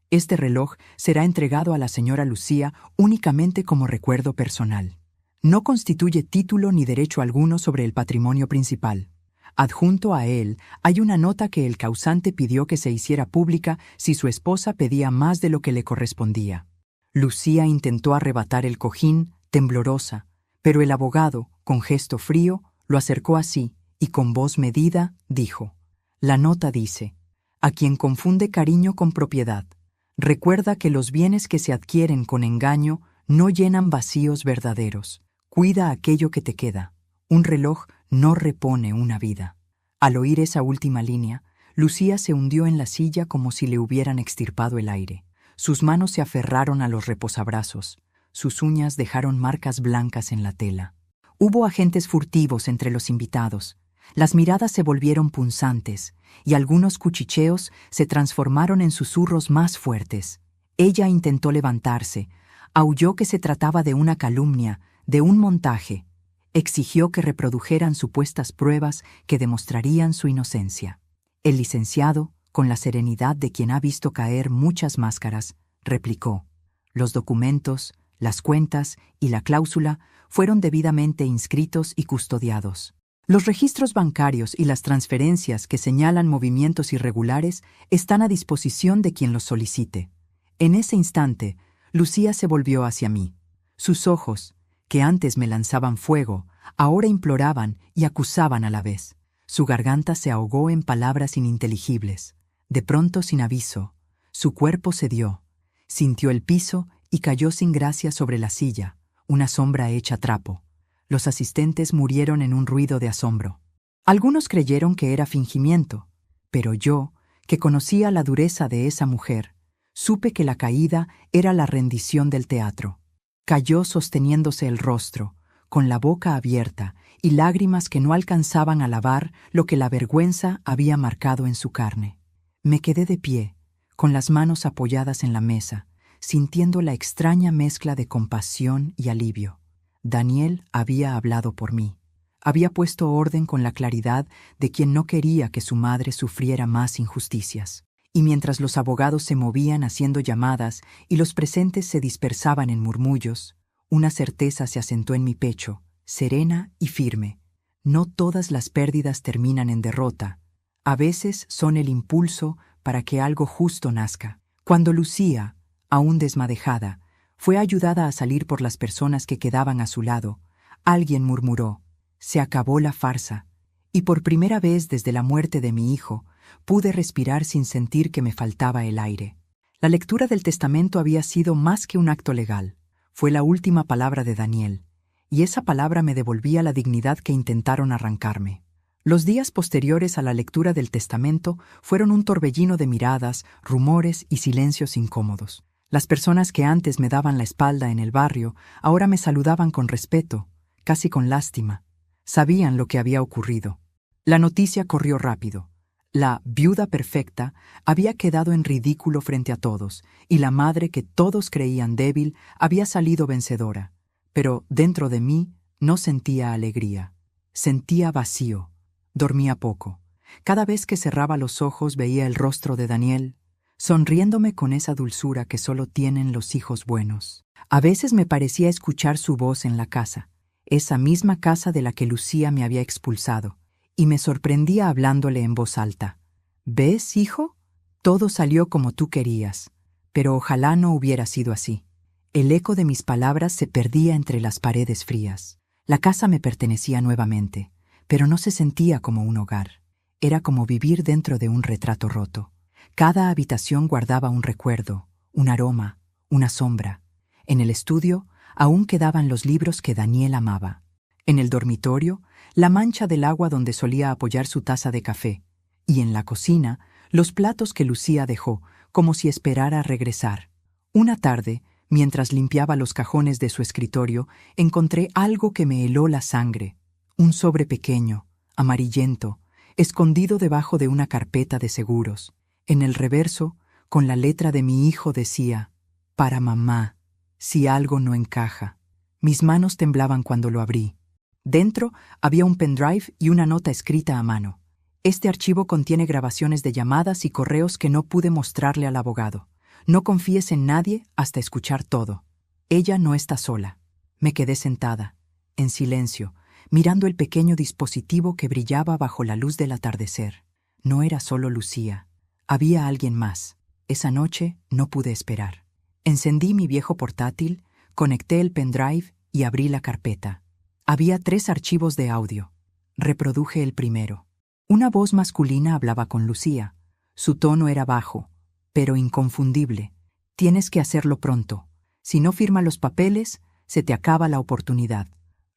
«Este reloj será entregado a la señora Lucía únicamente como recuerdo personal. No constituye título ni derecho alguno sobre el patrimonio principal. Adjunto a él hay una nota que el causante pidió que se hiciera pública si su esposa pedía más de lo que le correspondía». Lucía intentó arrebatar el cojín, temblorosa, pero el abogado, con gesto frío, lo acercó a sí y con voz medida dijo: «La nota dice: a quien confunde cariño con propiedad, recuerda que los bienes que se adquieren con engaño no llenan vacíos verdaderos. Cuida aquello que te queda. Un reloj no repone una vida». Al oír esa última línea, Lucía se hundió en la silla como si le hubieran extirpado el aire. Sus manos se aferraron a los reposabrazos. Sus uñas dejaron marcas blancas en la tela. Hubo agentes furtivos entre los invitados. Las miradas se volvieron punzantes y algunos cuchicheos se transformaron en susurros más fuertes. Ella intentó levantarse, aulló que se trataba de una calumnia, de un montaje. Exigió que reprodujeran supuestas pruebas que demostrarían su inocencia. El licenciado, con la serenidad de quien ha visto caer muchas máscaras, replicó: «Los documentos, las cuentas y la cláusula fueron debidamente inscritos y custodiados. Los registros bancarios y las transferencias que señalan movimientos irregulares están a disposición de quien los solicite». En ese instante, Lucía se volvió hacia mí. Sus ojos, que antes me lanzaban fuego, ahora imploraban y acusaban a la vez. Su garganta se ahogó en palabras ininteligibles. De pronto, sin aviso, su cuerpo cedió, sintió el piso y cayó sin gracia sobre la silla, una sombra hecha trapo. Los asistentes murieron en un ruido de asombro. Algunos creyeron que era fingimiento, pero yo, que conocía la dureza de esa mujer, supe que la caída era la rendición del teatro. Cayó sosteniéndose el rostro, con la boca abierta y lágrimas que no alcanzaban a lavar lo que la vergüenza había marcado en su carne. Me quedé de pie, con las manos apoyadas en la mesa, sintiendo la extraña mezcla de compasión y alivio. Daniel había hablado por mí. Había puesto orden con la claridad de quien no quería que su madre sufriera más injusticias. Y mientras los abogados se movían haciendo llamadas y los presentes se dispersaban en murmullos, una certeza se asentó en mi pecho, serena y firme. No todas las pérdidas terminan en derrota. A veces son el impulso para que algo justo nazca. Cuando Lucía, aún desmadejada, fue ayudada a salir por las personas que quedaban a su lado, alguien murmuró: «Se acabó la farsa», y por primera vez desde la muerte de mi hijo, pude respirar sin sentir que me faltaba el aire. La lectura del testamento había sido más que un acto legal. Fue la última palabra de Daniel, y esa palabra me devolvía la dignidad que intentaron arrancarme. Los días posteriores a la lectura del testamento fueron un torbellino de miradas, rumores y silencios incómodos. Las personas que antes me daban la espalda en el barrio ahora me saludaban con respeto, casi con lástima. Sabían lo que había ocurrido. La noticia corrió rápido. La viuda perfecta había quedado en ridículo frente a todos, y la madre que todos creían débil había salido vencedora. Pero dentro de mí no sentía alegría. Sentía vacío. Dormía poco. Cada vez que cerraba los ojos veía el rostro de Daniel, sonriéndome con esa dulzura que solo tienen los hijos buenos. A veces me parecía escuchar su voz en la casa, esa misma casa de la que Lucía me había expulsado, y me sorprendía hablándole en voz alta. «¿Ves, hijo? Todo salió como tú querías, pero ojalá no hubiera sido así». El eco de mis palabras se perdía entre las paredes frías. La casa me pertenecía nuevamente, pero no se sentía como un hogar. Era como vivir dentro de un retrato roto. Cada habitación guardaba un recuerdo, un aroma, una sombra. En el estudio aún quedaban los libros que Daniel amaba. En el dormitorio, la mancha del agua donde solía apoyar su taza de café. Y en la cocina, los platos que Lucía dejó, como si esperara regresar. Una tarde, mientras limpiaba los cajones de su escritorio, encontré algo que me heló la sangre. Un sobre pequeño, amarillento, escondido debajo de una carpeta de seguros. En el reverso, con la letra de mi hijo decía: «Para mamá, si algo no encaja». Mis manos temblaban cuando lo abrí. Dentro había un pendrive y una nota escrita a mano. «Este archivo contiene grabaciones de llamadas y correos que no pude mostrarle al abogado. No confíes en nadie hasta escuchar todo. Ella no está sola». Me quedé sentada, en silencio, mirando el pequeño dispositivo que brillaba bajo la luz del atardecer. No era solo Lucía. Había alguien más. Esa noche no pude esperar. Encendí mi viejo portátil, conecté el pendrive y abrí la carpeta. Había 3 archivos de audio. Reproduje el primero. Una voz masculina hablaba con Lucía. Su tono era bajo, pero inconfundible. «Tienes que hacerlo pronto. Si no firma los papeles, se te acaba la oportunidad».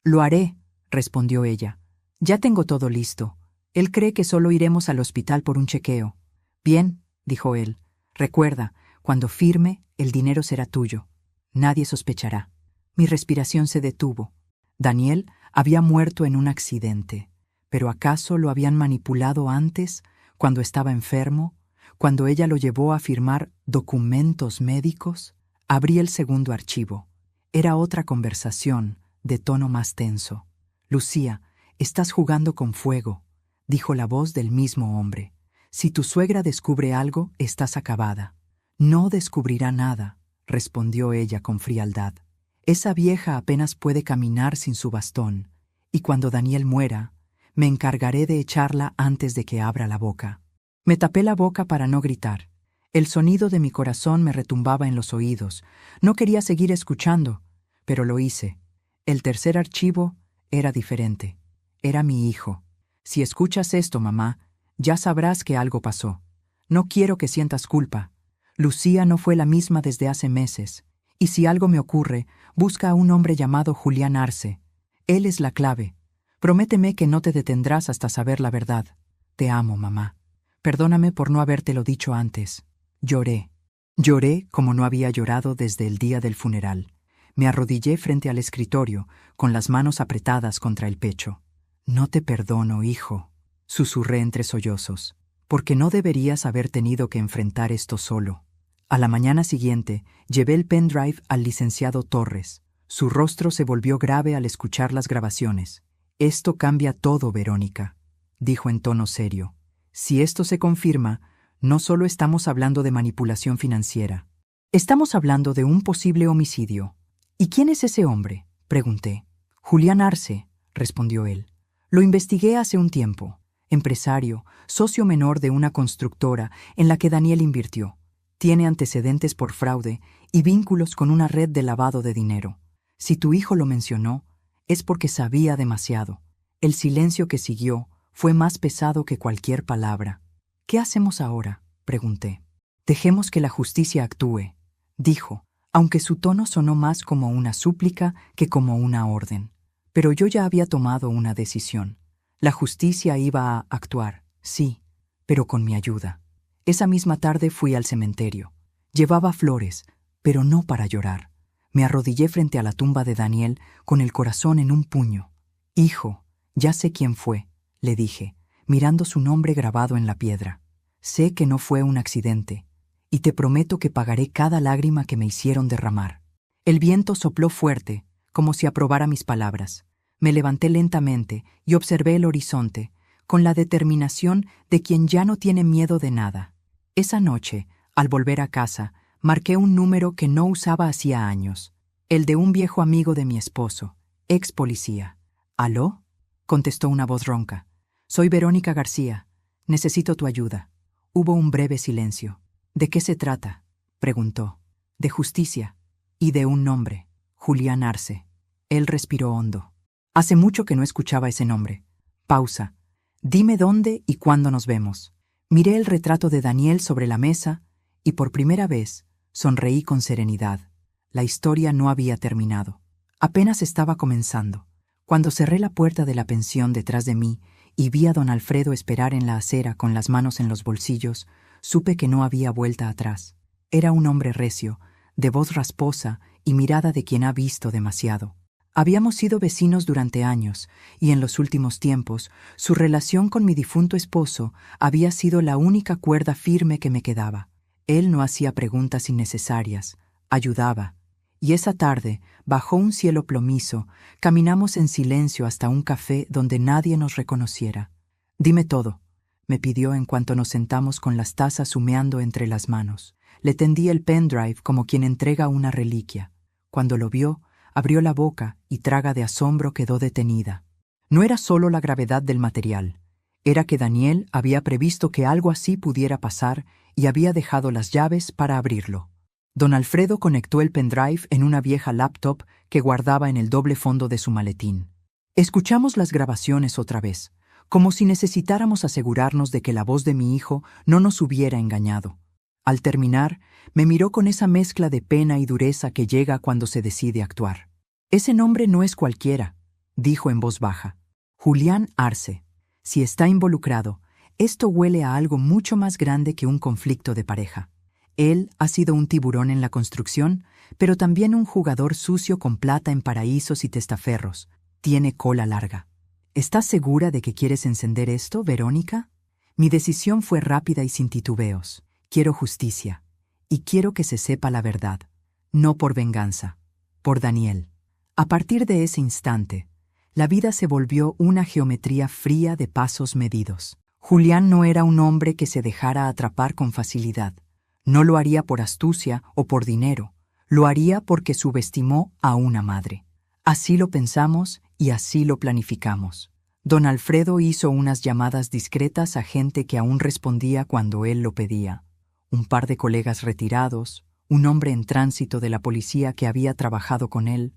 «Lo haré», respondió ella. «Ya tengo todo listo. Él cree que solo iremos al hospital por un chequeo». «Bien», dijo él. «Recuerda, cuando firme, el dinero será tuyo. Nadie sospechará». Mi respiración se detuvo. Daniel había muerto en un accidente. ¿Pero acaso lo habían manipulado antes, cuando estaba enfermo, cuando ella lo llevó a firmar documentos médicos? Abrí el segundo archivo. Era otra conversación, de tono más tenso. «Lucía, estás jugando con fuego», dijo la voz del mismo hombre. «Si tu suegra descubre algo, estás acabada». «No descubrirá nada», respondió ella con frialdad. «Esa vieja apenas puede caminar sin su bastón, y cuando Daniel muera, me encargaré de echarla antes de que abra la boca». Me tapé la boca para no gritar. El sonido de mi corazón me retumbaba en los oídos. No quería seguir escuchando, pero lo hice. El tercer archivo era diferente. Era mi hijo. «Si escuchas esto, mamá, ya sabrás que algo pasó. No quiero que sientas culpa. Lucía no fue la misma desde hace meses. Y si algo me ocurre, busca a un hombre llamado Julián Arce. Él es la clave. Prométeme que no te detendrás hasta saber la verdad. Te amo, mamá. Perdóname por no habértelo dicho antes». Lloré. Lloré como no había llorado desde el día del funeral. Me arrodillé frente al escritorio, con las manos apretadas contra el pecho. «No te perdono, hijo», susurré entre sollozos, «porque no deberías haber tenido que enfrentar esto solo». A la mañana siguiente, llevé el pendrive al licenciado Torres. Su rostro se volvió grave al escuchar las grabaciones. «Esto cambia todo, Verónica», dijo en tono serio. «Si esto se confirma, No solo estamos hablando de manipulación financiera. Estamos hablando de un posible homicidio. ¿Y quién es ese hombre?, pregunté. Julián Arce, respondió él. Lo investigué hace un tiempo. Empresario, socio menor de una constructora en la que Daniel invirtió. Tiene antecedentes por fraude y vínculos con una red de lavado de dinero. Si tu hijo lo mencionó, es porque sabía demasiado. El silencio que siguió fue más pesado que cualquier palabra. ¿Qué hacemos ahora?, pregunté. Dejemos que la justicia actúe, dijo, aunque su tono sonó más como una súplica que como una orden. Pero yo ya había tomado una decisión. La justicia iba a actuar, sí, pero con mi ayuda. Esa misma tarde fui al cementerio. Llevaba flores, pero no para llorar. Me arrodillé frente a la tumba de Daniel con el corazón en un puño. Hijo, ya sé quién fue, le dije, mirando su nombre grabado en la piedra. Sé que no fue un accidente, y te prometo que pagaré cada lágrima que me hicieron derramar. El viento sopló fuerte, como si aprobara mis palabras. Me levanté lentamente y observé el horizonte, con la determinación de quien ya no tiene miedo de nada. Esa noche, al volver a casa, marqué un número que no usaba hacía años, el de un viejo amigo de mi esposo, ex policía. ¿Aló?, contestó una voz ronca. Soy Verónica García. Necesito tu ayuda. Hubo un breve silencio. ¿De qué se trata?, preguntó. De justicia. Y de un nombre. Julián Arce. Él respiró hondo. Hace mucho que no escuchaba ese nombre. Pausa. Dime dónde y cuándo nos vemos. Miré el retrato de Daniel sobre la mesa y por primera vez sonreí con serenidad. La historia no había terminado. Apenas estaba comenzando. Cuando cerré la puerta de la pensión detrás de mí y vi a don Alfredo esperar en la acera con las manos en los bolsillos, supe que no había vuelta atrás. Era un hombre recio, de voz rasposa y mirada de quien ha visto demasiado. Habíamos sido vecinos durante años, y en los últimos tiempos, su relación con mi difunto esposo había sido la única cuerda firme que me quedaba. Él no hacía preguntas innecesarias, ayudaba. Y esa tarde, bajo un cielo plomizo, caminamos en silencio hasta un café donde nadie nos reconociera. Dime todo, me pidió en cuanto nos sentamos con las tazas humeando entre las manos. Le tendí el pendrive como quien entrega una reliquia. Cuando lo vio, abrió la boca y traga de asombro quedó detenida. No era solo la gravedad del material, era que Daniel había previsto que algo así pudiera pasar y había dejado las llaves para abrirlo. Don Alfredo conectó el pendrive en una vieja laptop que guardaba en el doble fondo de su maletín. Escuchamos las grabaciones otra vez, como si necesitáramos asegurarnos de que la voz de mi hijo no nos hubiera engañado. Al terminar, me miró con esa mezcla de pena y dureza que llega cuando se decide actuar. Ese nombre no es cualquiera, dijo en voz baja. Julián Arce. Si está involucrado, esto huele a algo mucho más grande que un conflicto de pareja. Él ha sido un tiburón en la construcción, pero también un jugador sucio con plata en paraísos y testaferros. Tiene cola larga. ¿Estás segura de que quieres encender esto, Verónica? Mi decisión fue rápida y sin titubeos. Quiero justicia. Y quiero que se sepa la verdad. No por venganza. Por Daniel. A partir de ese instante, la vida se volvió una geometría fría de pasos medidos. Julián no era un hombre que se dejara atrapar con facilidad. No lo haría por astucia o por dinero. Lo haría porque subestimó a una madre. Así lo pensamos y así lo planificamos. Don Alfredo hizo unas llamadas discretas a gente que aún respondía cuando él lo pedía. Un par de colegas retirados, un hombre en tránsito de la policía que había trabajado con él,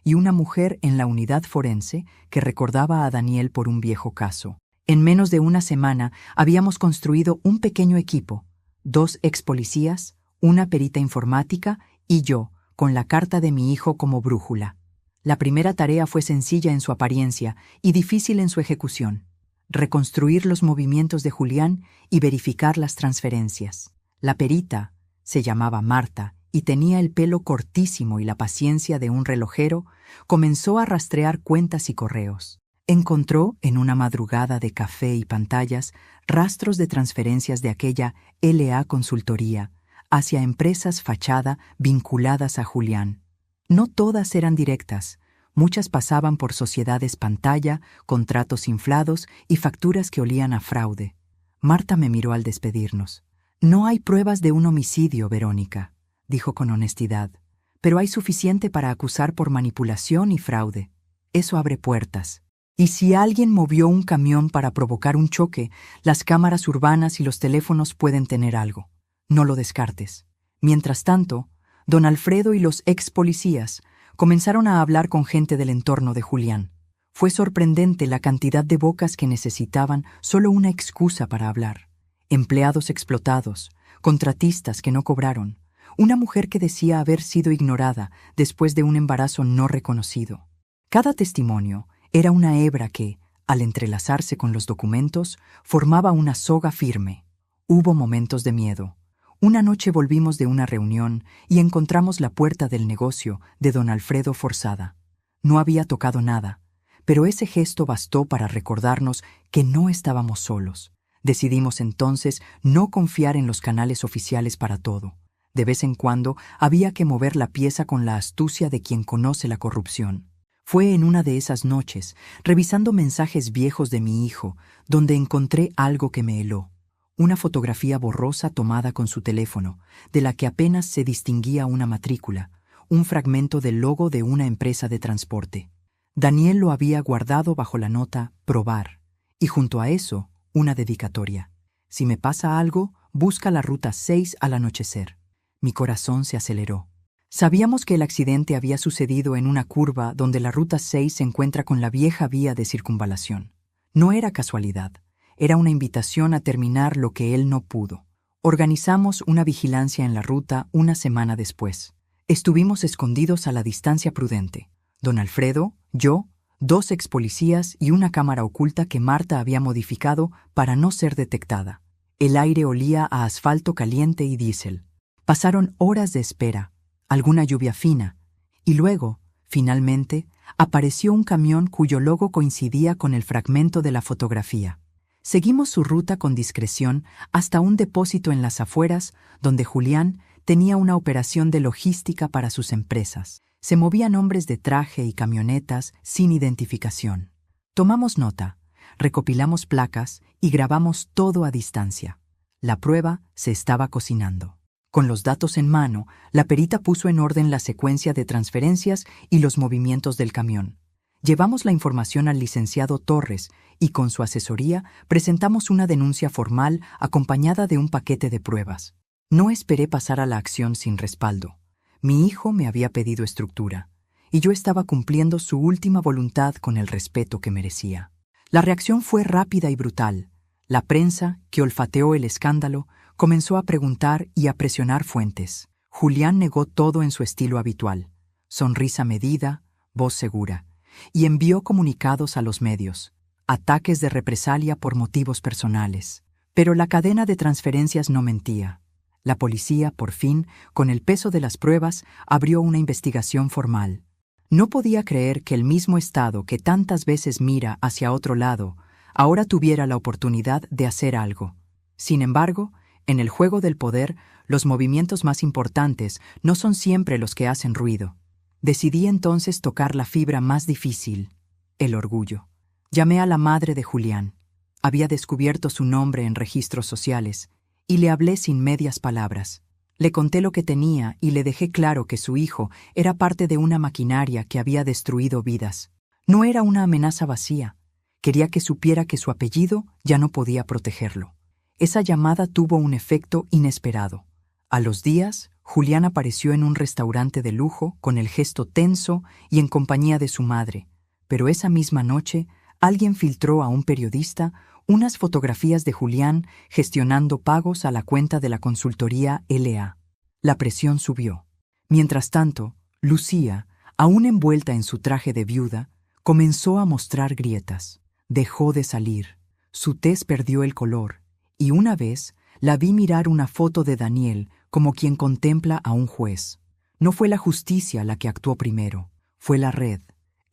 y una mujer en la unidad forense que recordaba a Daniel por un viejo caso. En menos de una semana habíamos construido un pequeño equipo, 2 ex policías, una perita informática y yo, con la carta de mi hijo como brújula. La primera tarea fue sencilla en su apariencia y difícil en su ejecución: reconstruir los movimientos de Julián y verificar las transferencias. La perita se llamaba Marta y tenía el pelo cortísimo y la paciencia de un relojero. Comenzó a rastrear cuentas y correos. Encontró, en una madrugada de café y pantallas, rastros de transferencias de aquella LA Consultoría hacia empresas fachada vinculadas a Julián. No todas eran directas, muchas pasaban por sociedades pantalla, contratos inflados y facturas que olían a fraude. Marta me miró al despedirnos. No hay pruebas de un homicidio, Verónica, dijo con honestidad, pero hay suficiente para acusar por manipulación y fraude. Eso abre puertas. Y si alguien movió un camión para provocar un choque, las cámaras urbanas y los teléfonos pueden tener algo. No lo descartes. Mientras tanto, don Alfredo y los ex policías comenzaron a hablar con gente del entorno de Julián. Fue sorprendente la cantidad de bocas que necesitaban solo una excusa para hablar. Empleados explotados, contratistas que no cobraron, una mujer que decía haber sido ignorada después de un embarazo no reconocido. Cada testimonio era una hebra que, al entrelazarse con los documentos, formaba una soga firme. Hubo momentos de miedo. Una noche volvimos de una reunión y encontramos la puerta del negocio de don Alfredo forzada. No había tocado nada, pero ese gesto bastó para recordarnos que no estábamos solos. Decidimos entonces no confiar en los canales oficiales para todo. De vez en cuando había que mover la pieza con la astucia de quien conoce la corrupción. Fue en una de esas noches, revisando mensajes viejos de mi hijo, donde encontré algo que me heló. Una fotografía borrosa tomada con su teléfono, de la que apenas se distinguía una matrícula, un fragmento del logo de una empresa de transporte. Daniel lo había guardado bajo la nota «Probar», y junto a eso, una dedicatoria. «Si me pasa algo, busca la ruta 6 al anochecer». Mi corazón se aceleró. Sabíamos que el accidente había sucedido en una curva donde la ruta 6 se encuentra con la vieja vía de circunvalación. No era casualidad, era una invitación a terminar lo que él no pudo. Organizamos una vigilancia en la ruta una semana después. Estuvimos escondidos a la distancia prudente. Don Alfredo, yo, 2 expolicías y una cámara oculta que Marta había modificado para no ser detectada. El aire olía a asfalto caliente y diésel. Pasaron horas de espera, alguna lluvia fina, y luego, finalmente, apareció un camión cuyo logo coincidía con el fragmento de la fotografía. Seguimos su ruta con discreción hasta un depósito en las afueras donde Julián tenía una operación de logística para sus empresas. Se movían hombres de traje y camionetas sin identificación. Tomamos nota, recopilamos placas y grabamos todo a distancia. La prueba se estaba cocinando. Con los datos en mano, la perita puso en orden la secuencia de transferencias y los movimientos del camión. Llevamos la información al licenciado Torres y con su asesoría presentamos una denuncia formal acompañada de un paquete de pruebas. No esperé pasar a la acción sin respaldo. Mi hijo me había pedido estructura, y yo estaba cumpliendo su última voluntad con el respeto que merecía. La reacción fue rápida y brutal. La prensa, que olfateó el escándalo, comenzó a preguntar y a presionar fuentes. Julián negó todo en su estilo habitual, sonrisa medida, voz segura, y envió comunicados a los medios, ataques de represalia por motivos personales. Pero la cadena de transferencias no mentía. La policía, por fin, con el peso de las pruebas, abrió una investigación formal. No podía creer que el mismo Estado que tantas veces mira hacia otro lado, ahora tuviera la oportunidad de hacer algo. Sin embargo, en el juego del poder, los movimientos más importantes no son siempre los que hacen ruido. Decidí entonces tocar la fibra más difícil, el orgullo. Llamé a la madre de Julián. Había descubierto su nombre en registros sociales, y le hablé sin medias palabras. Le conté lo que tenía y le dejé claro que su hijo era parte de una maquinaria que había destruido vidas. No era una amenaza vacía. Quería que supiera que su apellido ya no podía protegerlo. Esa llamada tuvo un efecto inesperado. A los días, Julián apareció en un restaurante de lujo con el gesto tenso y en compañía de su madre. Pero esa misma noche, alguien filtró a un periodista unas fotografías de Julián gestionando pagos a la cuenta de la consultoría LA. La presión subió. Mientras tanto, Lucía, aún envuelta en su traje de viuda, comenzó a mostrar grietas. Dejó de salir. Su tez perdió el color, y una vez la vi mirar una foto de Daniel como quien contempla a un juez. No fue la justicia la que actuó primero, fue la red.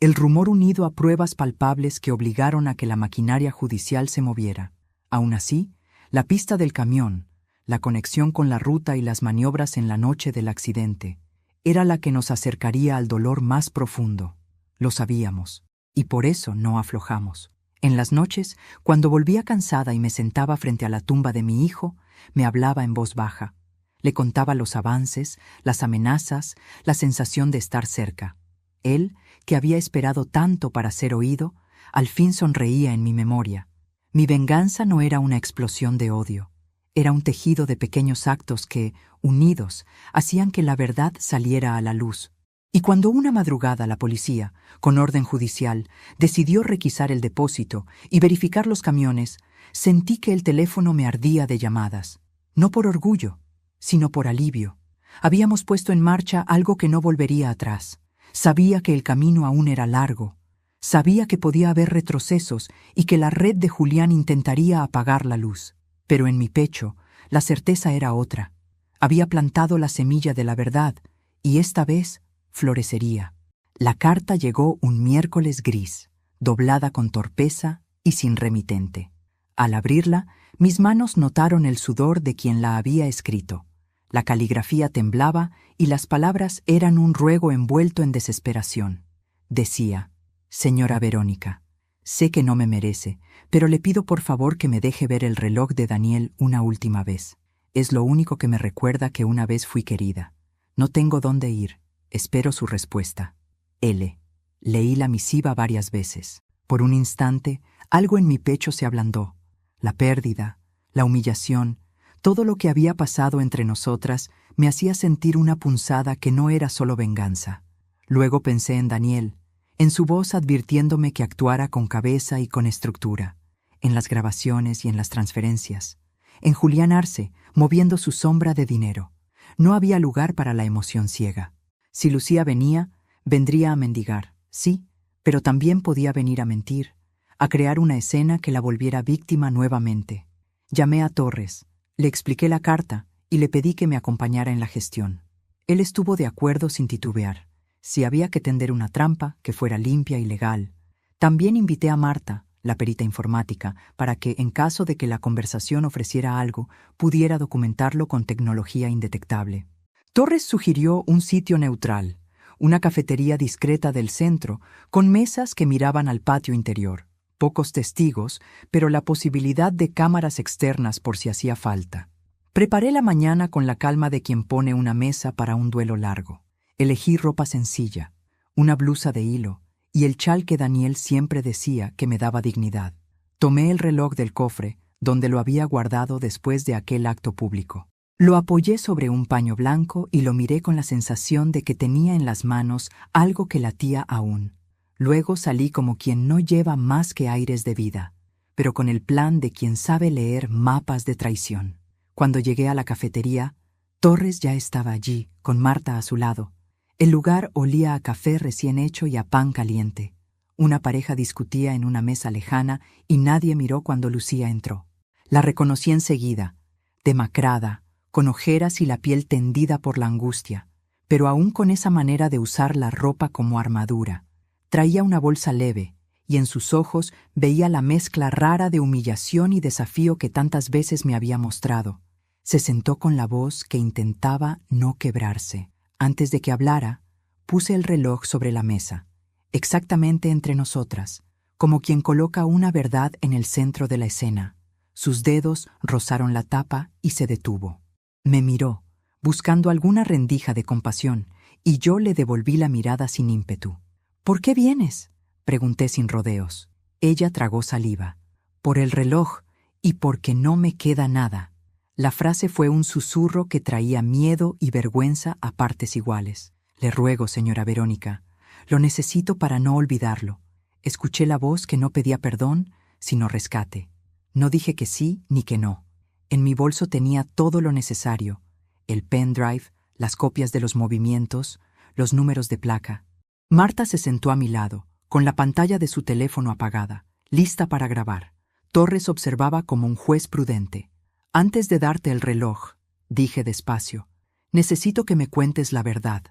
El rumor unido a pruebas palpables que obligaron a que la maquinaria judicial se moviera. Aún así, la pista del camión, la conexión con la ruta y las maniobras en la noche del accidente, era la que nos acercaría al dolor más profundo. Lo sabíamos, y por eso no aflojamos. En las noches, cuando volvía cansada y me sentaba frente a la tumba de mi hijo, me hablaba en voz baja. Le contaba los avances, las amenazas, la sensación de estar cerca. Él, que había esperado tanto para ser oído, al fin sonreía en mi memoria. Mi venganza no era una explosión de odio. Era un tejido de pequeños actos que, unidos, hacían que la verdad saliera a la luz. Y cuando una madrugada la policía, con orden judicial, decidió requisar el depósito y verificar los camiones, sentí que el teléfono me ardía de llamadas. No por orgullo, sino por alivio. Habíamos puesto en marcha algo que no volvería atrás. Sabía que el camino aún era largo. Sabía que podía haber retrocesos y que la red de Julián intentaría apagar la luz. Pero en mi pecho, la certeza era otra. Había plantado la semilla de la verdad, y esta vez florecería. La carta llegó un miércoles gris, doblada con torpeza y sin remitente. Al abrirla, mis manos notaron el sudor de quien la había escrito. La caligrafía temblaba y las palabras eran un ruego envuelto en desesperación. Decía: «Señora Verónica, sé que no me merece, pero le pido por favor que me deje ver el reloj de Daniel una última vez. Es lo único que me recuerda que una vez fui querida. No tengo dónde ir. Espero su respuesta. L». Leí la misiva varias veces. Por un instante, algo en mi pecho se ablandó. La pérdida, la humillación, todo lo que había pasado entre nosotras me hacía sentir una punzada que no era solo venganza. Luego pensé en Daniel, en su voz advirtiéndome que actuara con cabeza y con estructura, en las grabaciones y en las transferencias, en Julián Arce, moviendo su sombra de dinero. No había lugar para la emoción ciega. Si Lucía venía, vendría a mendigar, sí, pero también podía venir a mentir, a crear una escena que la volviera víctima nuevamente. Llamé a Torres, le expliqué la carta y le pedí que me acompañara en la gestión. Él estuvo de acuerdo sin titubear. Si había que tender una trampa, que fuera limpia y legal. También invité a Marta, la perita informática, para que, en caso de que la conversación ofreciera algo, pudiera documentarlo con tecnología indetectable. Torres sugirió un sitio neutral, una cafetería discreta del centro, con mesas que miraban al patio interior. Pocos testigos, pero la posibilidad de cámaras externas por si hacía falta. Preparé la mañana con la calma de quien pone una mesa para un duelo largo. Elegí ropa sencilla, una blusa de hilo y el chal que Daniel siempre decía que me daba dignidad. Tomé el reloj del cofre, donde lo había guardado después de aquel acto público. Lo apoyé sobre un paño blanco y lo miré con la sensación de que tenía en las manos algo que latía aún. Luego salí como quien no lleva más que aires de vida, pero con el plan de quien sabe leer mapas de traición. Cuando llegué a la cafetería, Torres ya estaba allí, con Marta a su lado. El lugar olía a café recién hecho y a pan caliente. Una pareja discutía en una mesa lejana y nadie miró cuando Lucía entró. La reconocí enseguida, demacrada, con ojeras y la piel tendida por la angustia, pero aún con esa manera de usar la ropa como armadura. Traía una bolsa leve, y en sus ojos veía la mezcla rara de humillación y desafío que tantas veces me había mostrado. Se sentó con la voz que intentaba no quebrarse. Antes de que hablara, puse el reloj sobre la mesa, exactamente entre nosotras, como quien coloca una verdad en el centro de la escena. Sus dedos rozaron la tapa y se detuvo. Me miró, buscando alguna rendija de compasión, y yo le devolví la mirada sin ímpetu. «¿Por qué vienes?», pregunté sin rodeos. Ella tragó saliva. «Por el reloj y porque no me queda nada». La frase fue un susurro que traía miedo y vergüenza a partes iguales. «Le ruego, señora Verónica, lo necesito para no olvidarlo». Escuché la voz que no pedía perdón, sino rescate. No dije que sí ni que no. En mi bolso tenía todo lo necesario: el pendrive, las copias de los movimientos, los números de placa. Marta se sentó a mi lado, con la pantalla de su teléfono apagada, lista para grabar. Torres observaba como un juez prudente. «Antes de darte el reloj», dije despacio, «necesito que me cuentes la verdad.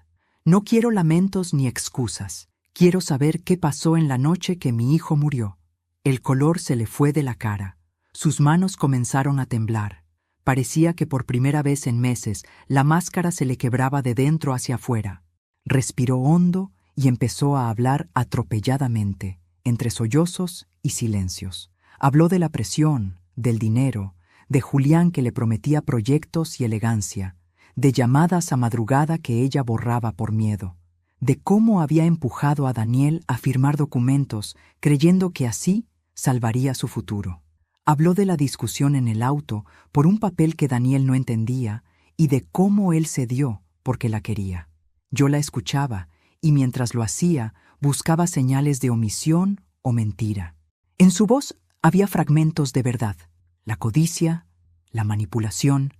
No quiero lamentos ni excusas. Quiero saber qué pasó en la noche que mi hijo murió». El color se le fue de la cara. Sus manos comenzaron a temblar. Parecía que por primera vez en meses la máscara se le quebraba de dentro hacia afuera. Respiró hondo y empezó a hablar atropelladamente, entre sollozos y silencios. Habló de la presión, del dinero, de Julián que le prometía proyectos y elegancia, de llamadas a madrugada que ella borraba por miedo, de cómo había empujado a Daniel a firmar documentos creyendo que así salvaría su futuro. Habló de la discusión en el auto por un papel que Daniel no entendía y de cómo él cedió porque la quería. Yo la escuchaba y mientras lo hacía buscaba señales de omisión o mentira. En su voz había fragmentos de verdad, la codicia, la manipulación,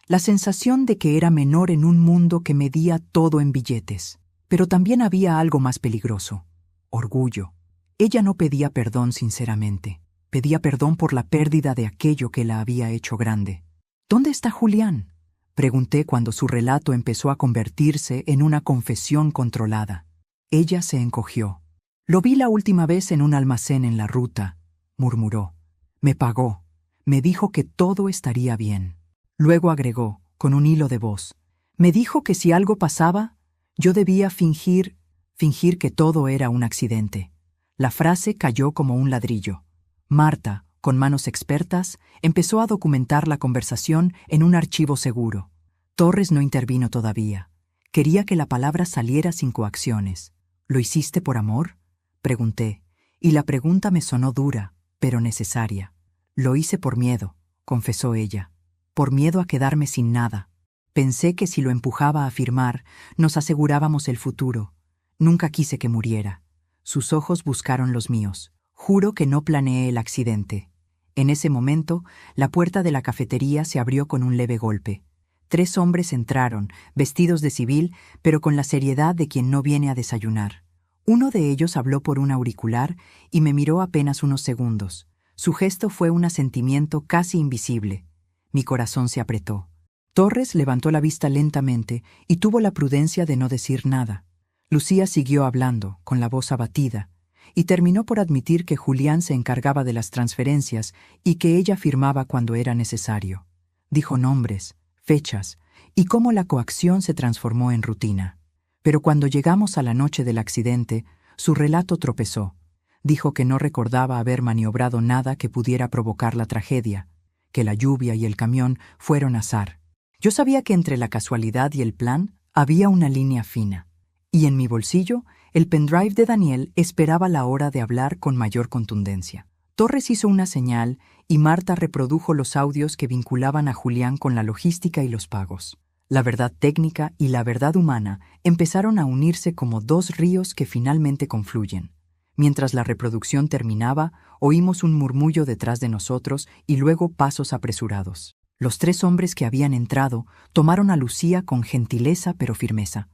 la sensación de que era menor en un mundo que medía todo en billetes. Pero también había algo más peligroso, orgullo. Ella no pedía perdón sinceramente, pedía perdón por la pérdida de aquello que la había hecho grande. ¿Dónde está Julián?, pregunté cuando su relato empezó a convertirse en una confesión controlada. Ella se encogió. Lo vi la última vez en un almacén en la ruta, murmuró. Me pagó. Me dijo que todo estaría bien. Luego agregó, con un hilo de voz. Me dijo que si algo pasaba, yo debía fingir que todo era un accidente. La frase cayó como un ladrillo. Marta, con manos expertas, empezó a documentar la conversación en un archivo seguro. Torres no intervino todavía. Quería que la palabra saliera sin coacciones. ¿Lo hiciste por amor?, pregunté, y la pregunta me sonó dura, pero necesaria. Lo hice por miedo, confesó ella. Por miedo a quedarme sin nada. Pensé que si lo empujaba a firmar, nos asegurábamos el futuro. Nunca quise que muriera. Sus ojos buscaron los míos. Juro que no planeé el accidente. En ese momento, la puerta de la cafetería se abrió con un leve golpe. 3 hombres entraron, vestidos de civil, pero con la seriedad de quien no viene a desayunar. Uno de ellos habló por un auricular y me miró apenas unos segundos. Su gesto fue un asentimiento casi invisible. Mi corazón se apretó. Torres levantó la vista lentamente y tuvo la prudencia de no decir nada. Lucía siguió hablando, con la voz abatida, y terminó por admitir que Julián se encargaba de las transferencias y que ella firmaba cuando era necesario. Dijo nombres, fechas, y cómo la coacción se transformó en rutina. Pero cuando llegamos a la noche del accidente, su relato tropezó. Dijo que no recordaba haber maniobrado nada que pudiera provocar la tragedia, que la lluvia y el camión fueron azar. Yo sabía que entre la casualidad y el plan había una línea fina, y en mi bolsillo el pendrive de Daniel esperaba la hora de hablar con mayor contundencia. Torres hizo una señal y Marta reprodujo los audios que vinculaban a Julián con la logística y los pagos. La verdad técnica y la verdad humana empezaron a unirse como 2 ríos que finalmente confluyen. Mientras la reproducción terminaba, oímos un murmullo detrás de nosotros y luego pasos apresurados. Los 3 hombres que habían entrado tomaron a Lucía con gentileza pero firmeza.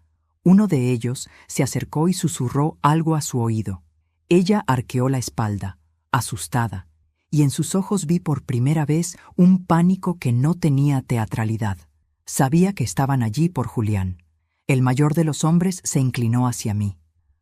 Uno de ellos se acercó y susurró algo a su oído. Ella arqueó la espalda, asustada, y en sus ojos vi por primera vez un pánico que no tenía teatralidad. Sabía que estaban allí por Julián. El mayor de los hombres se inclinó hacia mí.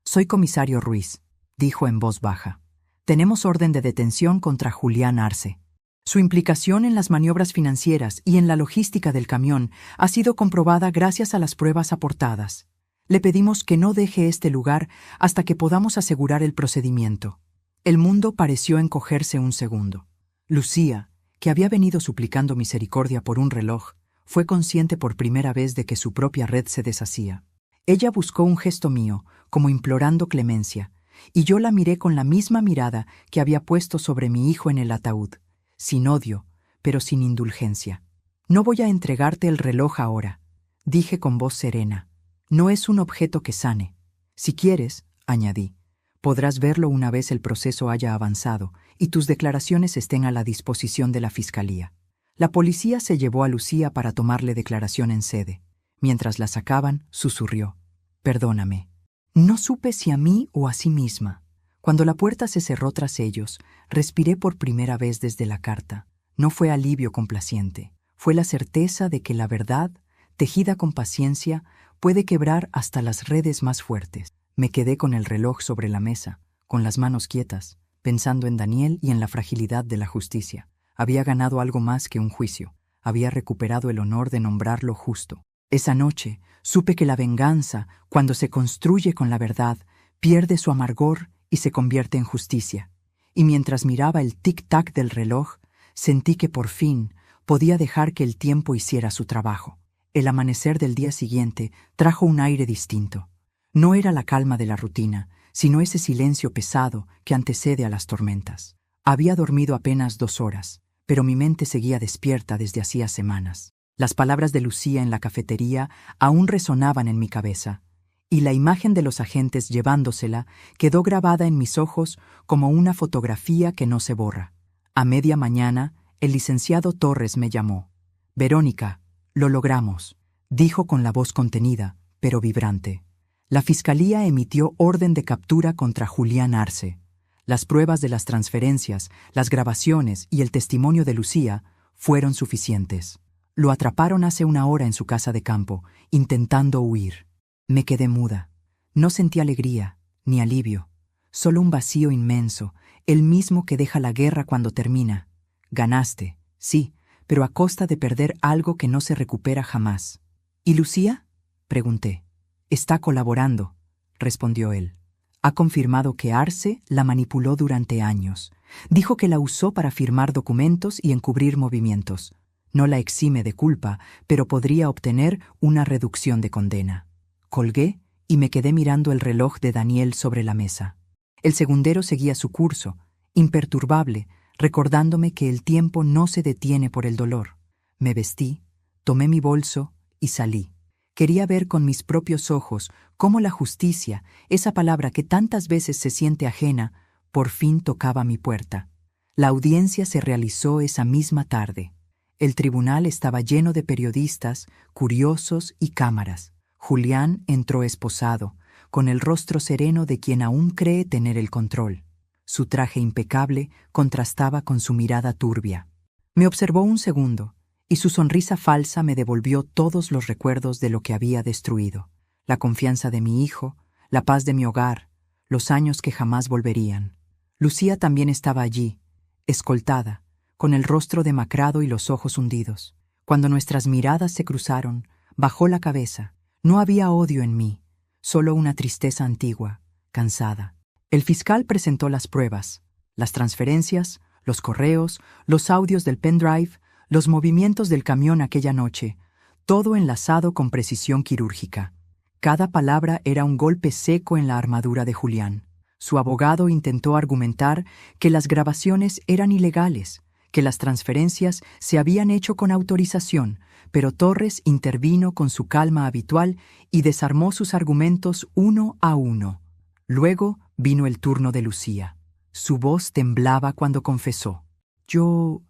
«Soy comisario Ruiz», dijo en voz baja. «Tenemos orden de detención contra Julián Arce. Su implicación en las maniobras financieras y en la logística del camión ha sido comprobada gracias a las pruebas aportadas. Le pedimos que no deje este lugar hasta que podamos asegurar el procedimiento». El mundo pareció encogerse un segundo. Lucía, que había venido suplicando misericordia por un reloj, fue consciente por primera vez de que su propia red se deshacía. Ella buscó un gesto mío, como implorando clemencia, y yo la miré con la misma mirada que había puesto sobre mi hijo en el ataúd, sin odio, pero sin indulgencia. «No voy a entregarte el reloj ahora», dije con voz serena. «No es un objeto que sane. Si quieres», añadí, «podrás verlo una vez el proceso haya avanzado y tus declaraciones estén a la disposición de la fiscalía». La policía se llevó a Lucía para tomarle declaración en sede. Mientras la sacaban, susurrió: «Perdóname». No supe si a mí o a sí misma. Cuando la puerta se cerró tras ellos, respiré por primera vez desde la carta. No fue alivio complaciente, fue la certeza de que la verdad, tejida con paciencia, puede quebrar hasta las redes más fuertes. Me quedé con el reloj sobre la mesa, con las manos quietas, pensando en Daniel y en la fragilidad de la justicia. Había ganado algo más que un juicio. Había recuperado el honor de nombrarlo justo. Esa noche supe que la venganza, cuando se construye con la verdad, pierde su amargor y se convierte en justicia. Y mientras miraba el tic-tac del reloj, sentí que por fin podía dejar que el tiempo hiciera su trabajo. El amanecer del día siguiente trajo un aire distinto. No era la calma de la rutina, sino ese silencio pesado que antecede a las tormentas. Había dormido apenas 2 horas, pero mi mente seguía despierta desde hacía semanas. Las palabras de Lucía en la cafetería aún resonaban en mi cabeza, y la imagen de los agentes llevándosela quedó grabada en mis ojos como una fotografía que no se borra. A media mañana, el licenciado Torres me llamó. «Verónica, lo logramos», dijo con la voz contenida, pero vibrante. La fiscalía emitió orden de captura contra Julián Arce. Las pruebas de las transferencias, las grabaciones y el testimonio de Lucía fueron suficientes. Lo atraparon hace 1 hora en su casa de campo, intentando huir. Me quedé muda. No sentí alegría, ni alivio. Solo un vacío inmenso, el mismo que deja la guerra cuando termina. Ganaste, sí, pero a costa de perder algo que no se recupera jamás. ¿Y Lucía?, pregunté. «Está colaborando», respondió él. Ha confirmado que Arce la manipuló durante años. Dijo que la usó para firmar documentos y encubrir movimientos. No la exime de culpa, pero podría obtener una reducción de condena. Colgué y me quedé mirando el reloj de Daniel sobre la mesa. El segundero seguía su curso, imperturbable, recordándome que el tiempo no se detiene por el dolor. Me vestí, tomé mi bolso y salí. Quería ver con mis propios ojos cómo la justicia, esa palabra que tantas veces se siente ajena, por fin tocaba mi puerta. La audiencia se realizó esa misma tarde. El tribunal estaba lleno de periodistas, curiosos y cámaras. Julián entró esposado, con el rostro sereno de quien aún cree tener el control. Su traje impecable contrastaba con su mirada turbia. Me observó un segundo, y su sonrisa falsa me devolvió todos los recuerdos de lo que había destruido. La confianza de mi hijo, la paz de mi hogar, los años que jamás volverían. Lucía también estaba allí, escoltada, con el rostro demacrado y los ojos hundidos. Cuando nuestras miradas se cruzaron, bajó la cabeza. No había odio en mí, solo una tristeza antigua, cansada. El fiscal presentó las pruebas, las transferencias, los correos, los audios del pendrive, los movimientos del camión aquella noche, todo enlazado con precisión quirúrgica. Cada palabra era un golpe seco en la armadura de Julián. Su abogado intentó argumentar que las grabaciones eran ilegales, que las transferencias se habían hecho con autorización, pero Torres intervino con su calma habitual y desarmó sus argumentos uno a uno. Luego vino el turno de Lucía. Su voz temblaba cuando confesó. Yo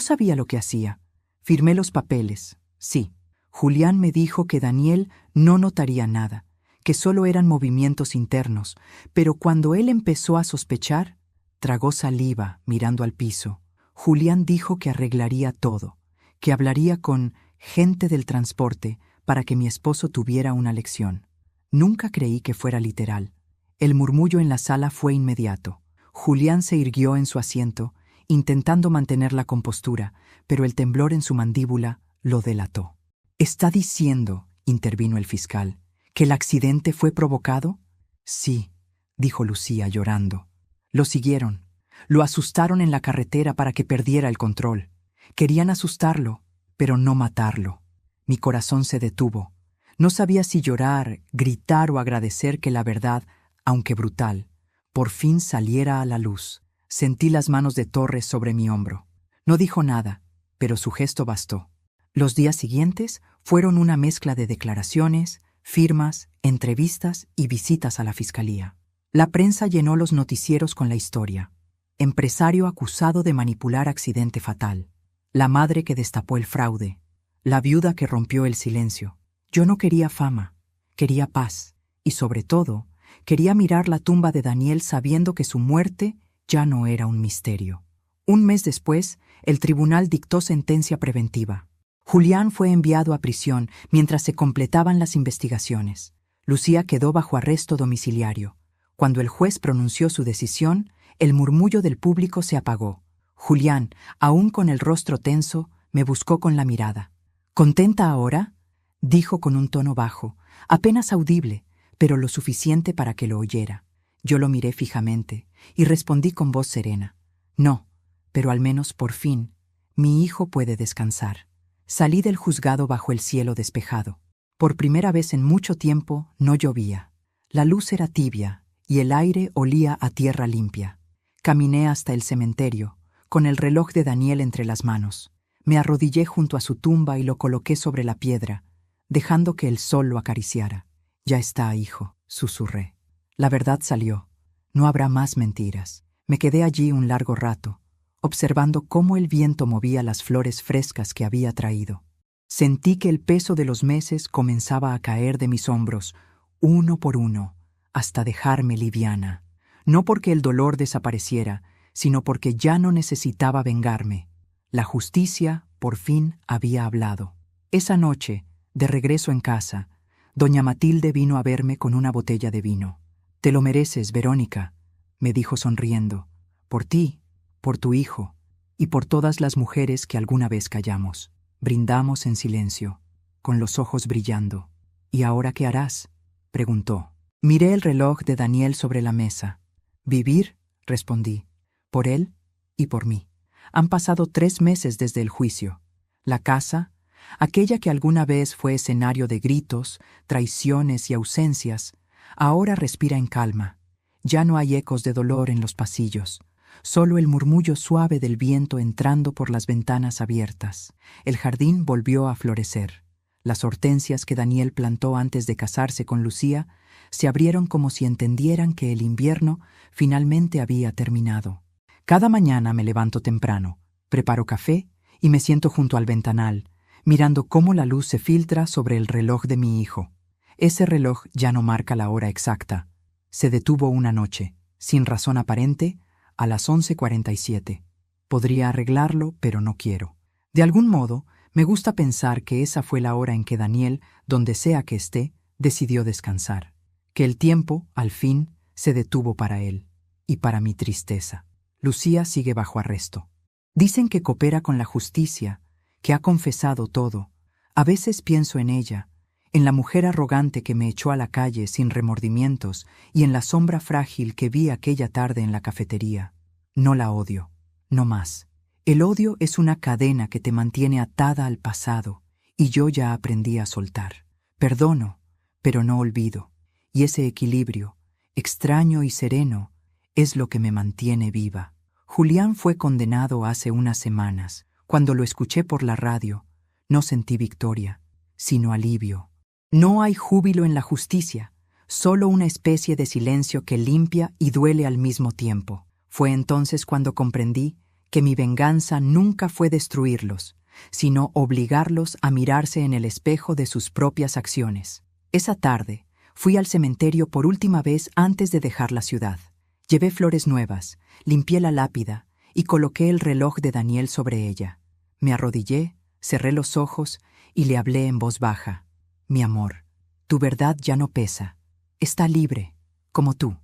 sabía lo que hacía. Firmé los papeles, sí. Julián me dijo que Daniel no notaría nada, que solo eran movimientos internos, pero cuando él empezó a sospechar, tragó saliva mirando al piso. Julián dijo que arreglaría todo, que hablaría con gente del transporte para que mi esposo tuviera una lección. Nunca creí que fuera literal. El murmullo en la sala fue inmediato. Julián se irguió en su asiento, intentando mantener la compostura, pero el temblor en su mandíbula lo delató. «¿Está diciendo», intervino el fiscal, «que el accidente fue provocado?» «Sí», dijo Lucía llorando. «Lo siguieron. Lo asustaron en la carretera para que perdiera el control. Querían asustarlo, pero no matarlo». Mi corazón se detuvo. No sabía si llorar, gritar o agradecer que la verdad, aunque brutal, por fin saliera a la luz. Sentí las manos de Torres sobre mi hombro. No dijo nada, pero su gesto bastó. Los días siguientes fueron una mezcla de declaraciones, firmas, entrevistas y visitas a la fiscalía. La prensa llenó los noticieros con la historia. Empresario acusado de manipular accidente fatal. La madre que destapó el fraude. La viuda que rompió el silencio. Yo no quería fama, quería paz. Y sobre todo, quería mirar la tumba de Daniel sabiendo que su muerte ya no era un misterio. Un mes después, el tribunal dictó sentencia preventiva. Julián fue enviado a prisión mientras se completaban las investigaciones. Lucía quedó bajo arresto domiciliario. Cuando el juez pronunció su decisión, el murmullo del público se apagó. Julián, aún con el rostro tenso, me buscó con la mirada. «¿Contenta ahora?», dijo con un tono bajo, apenas audible, pero lo suficiente para que lo oyera. Yo lo miré fijamente y respondí con voz serena. No, pero al menos por fin, mi hijo puede descansar. Salí del juzgado bajo el cielo despejado. Por primera vez en mucho tiempo no llovía. La luz era tibia y el aire olía a tierra limpia. Caminé hasta el cementerio, con el reloj de Daniel entre las manos. Me arrodillé junto a su tumba y lo coloqué sobre la piedra, dejando que el sol lo acariciara. Ya está, hijo, susurré. La verdad salió. No habrá más mentiras. Me quedé allí un largo rato, observando cómo el viento movía las flores frescas que había traído. Sentí que el peso de los meses comenzaba a caer de mis hombros, uno por uno, hasta dejarme liviana. No porque el dolor desapareciera, sino porque ya no necesitaba vengarme. La justicia, por fin, había hablado. Esa noche, de regreso en casa, doña Matilde vino a verme con una botella de vino. «Te lo mereces, Verónica», me dijo sonriendo, «por ti, por tu hijo y por todas las mujeres que alguna vez callamos». Brindamos en silencio, con los ojos brillando. «¿Y ahora qué harás?», preguntó. Miré el reloj de Daniel sobre la mesa. «Vivir», respondí, «por él y por mí». Han pasado 3 meses desde el juicio. La casa, aquella que alguna vez fue escenario de gritos, traiciones y ausencias, ahora respira en calma. Ya no hay ecos de dolor en los pasillos, solo el murmullo suave del viento entrando por las ventanas abiertas. El jardín volvió a florecer. Las hortensias que Daniel plantó antes de casarse con Lucía se abrieron como si entendieran que el invierno finalmente había terminado. Cada mañana me levanto temprano, preparo café y me siento junto al ventanal, mirando cómo la luz se filtra sobre el reloj de mi hijo. Ese reloj ya no marca la hora exacta. Se detuvo una noche, sin razón aparente, a las 11:47. Podría arreglarlo, pero no quiero. De algún modo, me gusta pensar que esa fue la hora en que Daniel, donde sea que esté, decidió descansar. Que el tiempo, al fin, se detuvo para él. Y para mi tristeza. Lucía sigue bajo arresto. Dicen que coopera con la justicia, que ha confesado todo. A veces pienso en ella, en la mujer arrogante que me echó a la calle sin remordimientos y en la sombra frágil que vi aquella tarde en la cafetería. No la odio, no más. El odio es una cadena que te mantiene atada al pasado, y yo ya aprendí a soltar. Perdono, pero no olvido, y ese equilibrio, extraño y sereno, es lo que me mantiene viva. Julián fue condenado hace unas semanas. Cuando lo escuché por la radio, no sentí victoria, sino alivio. No hay júbilo en la justicia, solo una especie de silencio que limpia y duele al mismo tiempo. Fue entonces cuando comprendí que mi venganza nunca fue destruirlos, sino obligarlos a mirarse en el espejo de sus propias acciones. Esa tarde, fui al cementerio por última vez antes de dejar la ciudad. Llevé flores nuevas, limpié la lápida y coloqué el reloj de Daniel sobre ella. Me arrodillé, cerré los ojos y le hablé en voz baja. «Mi amor, tu verdad ya no pesa. Está libre, como tú».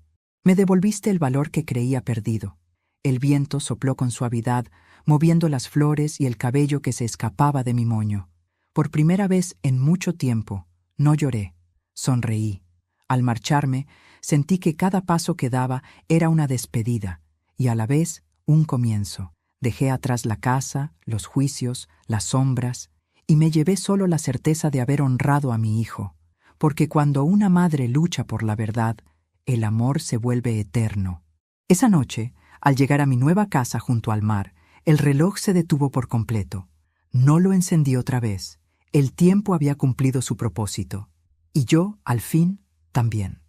Me devolviste el valor que creía perdido. El viento sopló con suavidad, moviendo las flores y el cabello que se escapaba de mi moño. Por primera vez en mucho tiempo, no lloré, sonreí. Al marcharme, sentí que cada paso que daba era una despedida y a la vez un comienzo. Dejé atrás la casa, los juicios, las sombras, y me llevé solo la certeza de haber honrado a mi hijo, porque cuando una madre lucha por la verdad, el amor se vuelve eterno. Esa noche, al llegar a mi nueva casa junto al mar, el reloj se detuvo por completo. No lo encendí otra vez. El tiempo había cumplido su propósito. Y yo, al fin, también.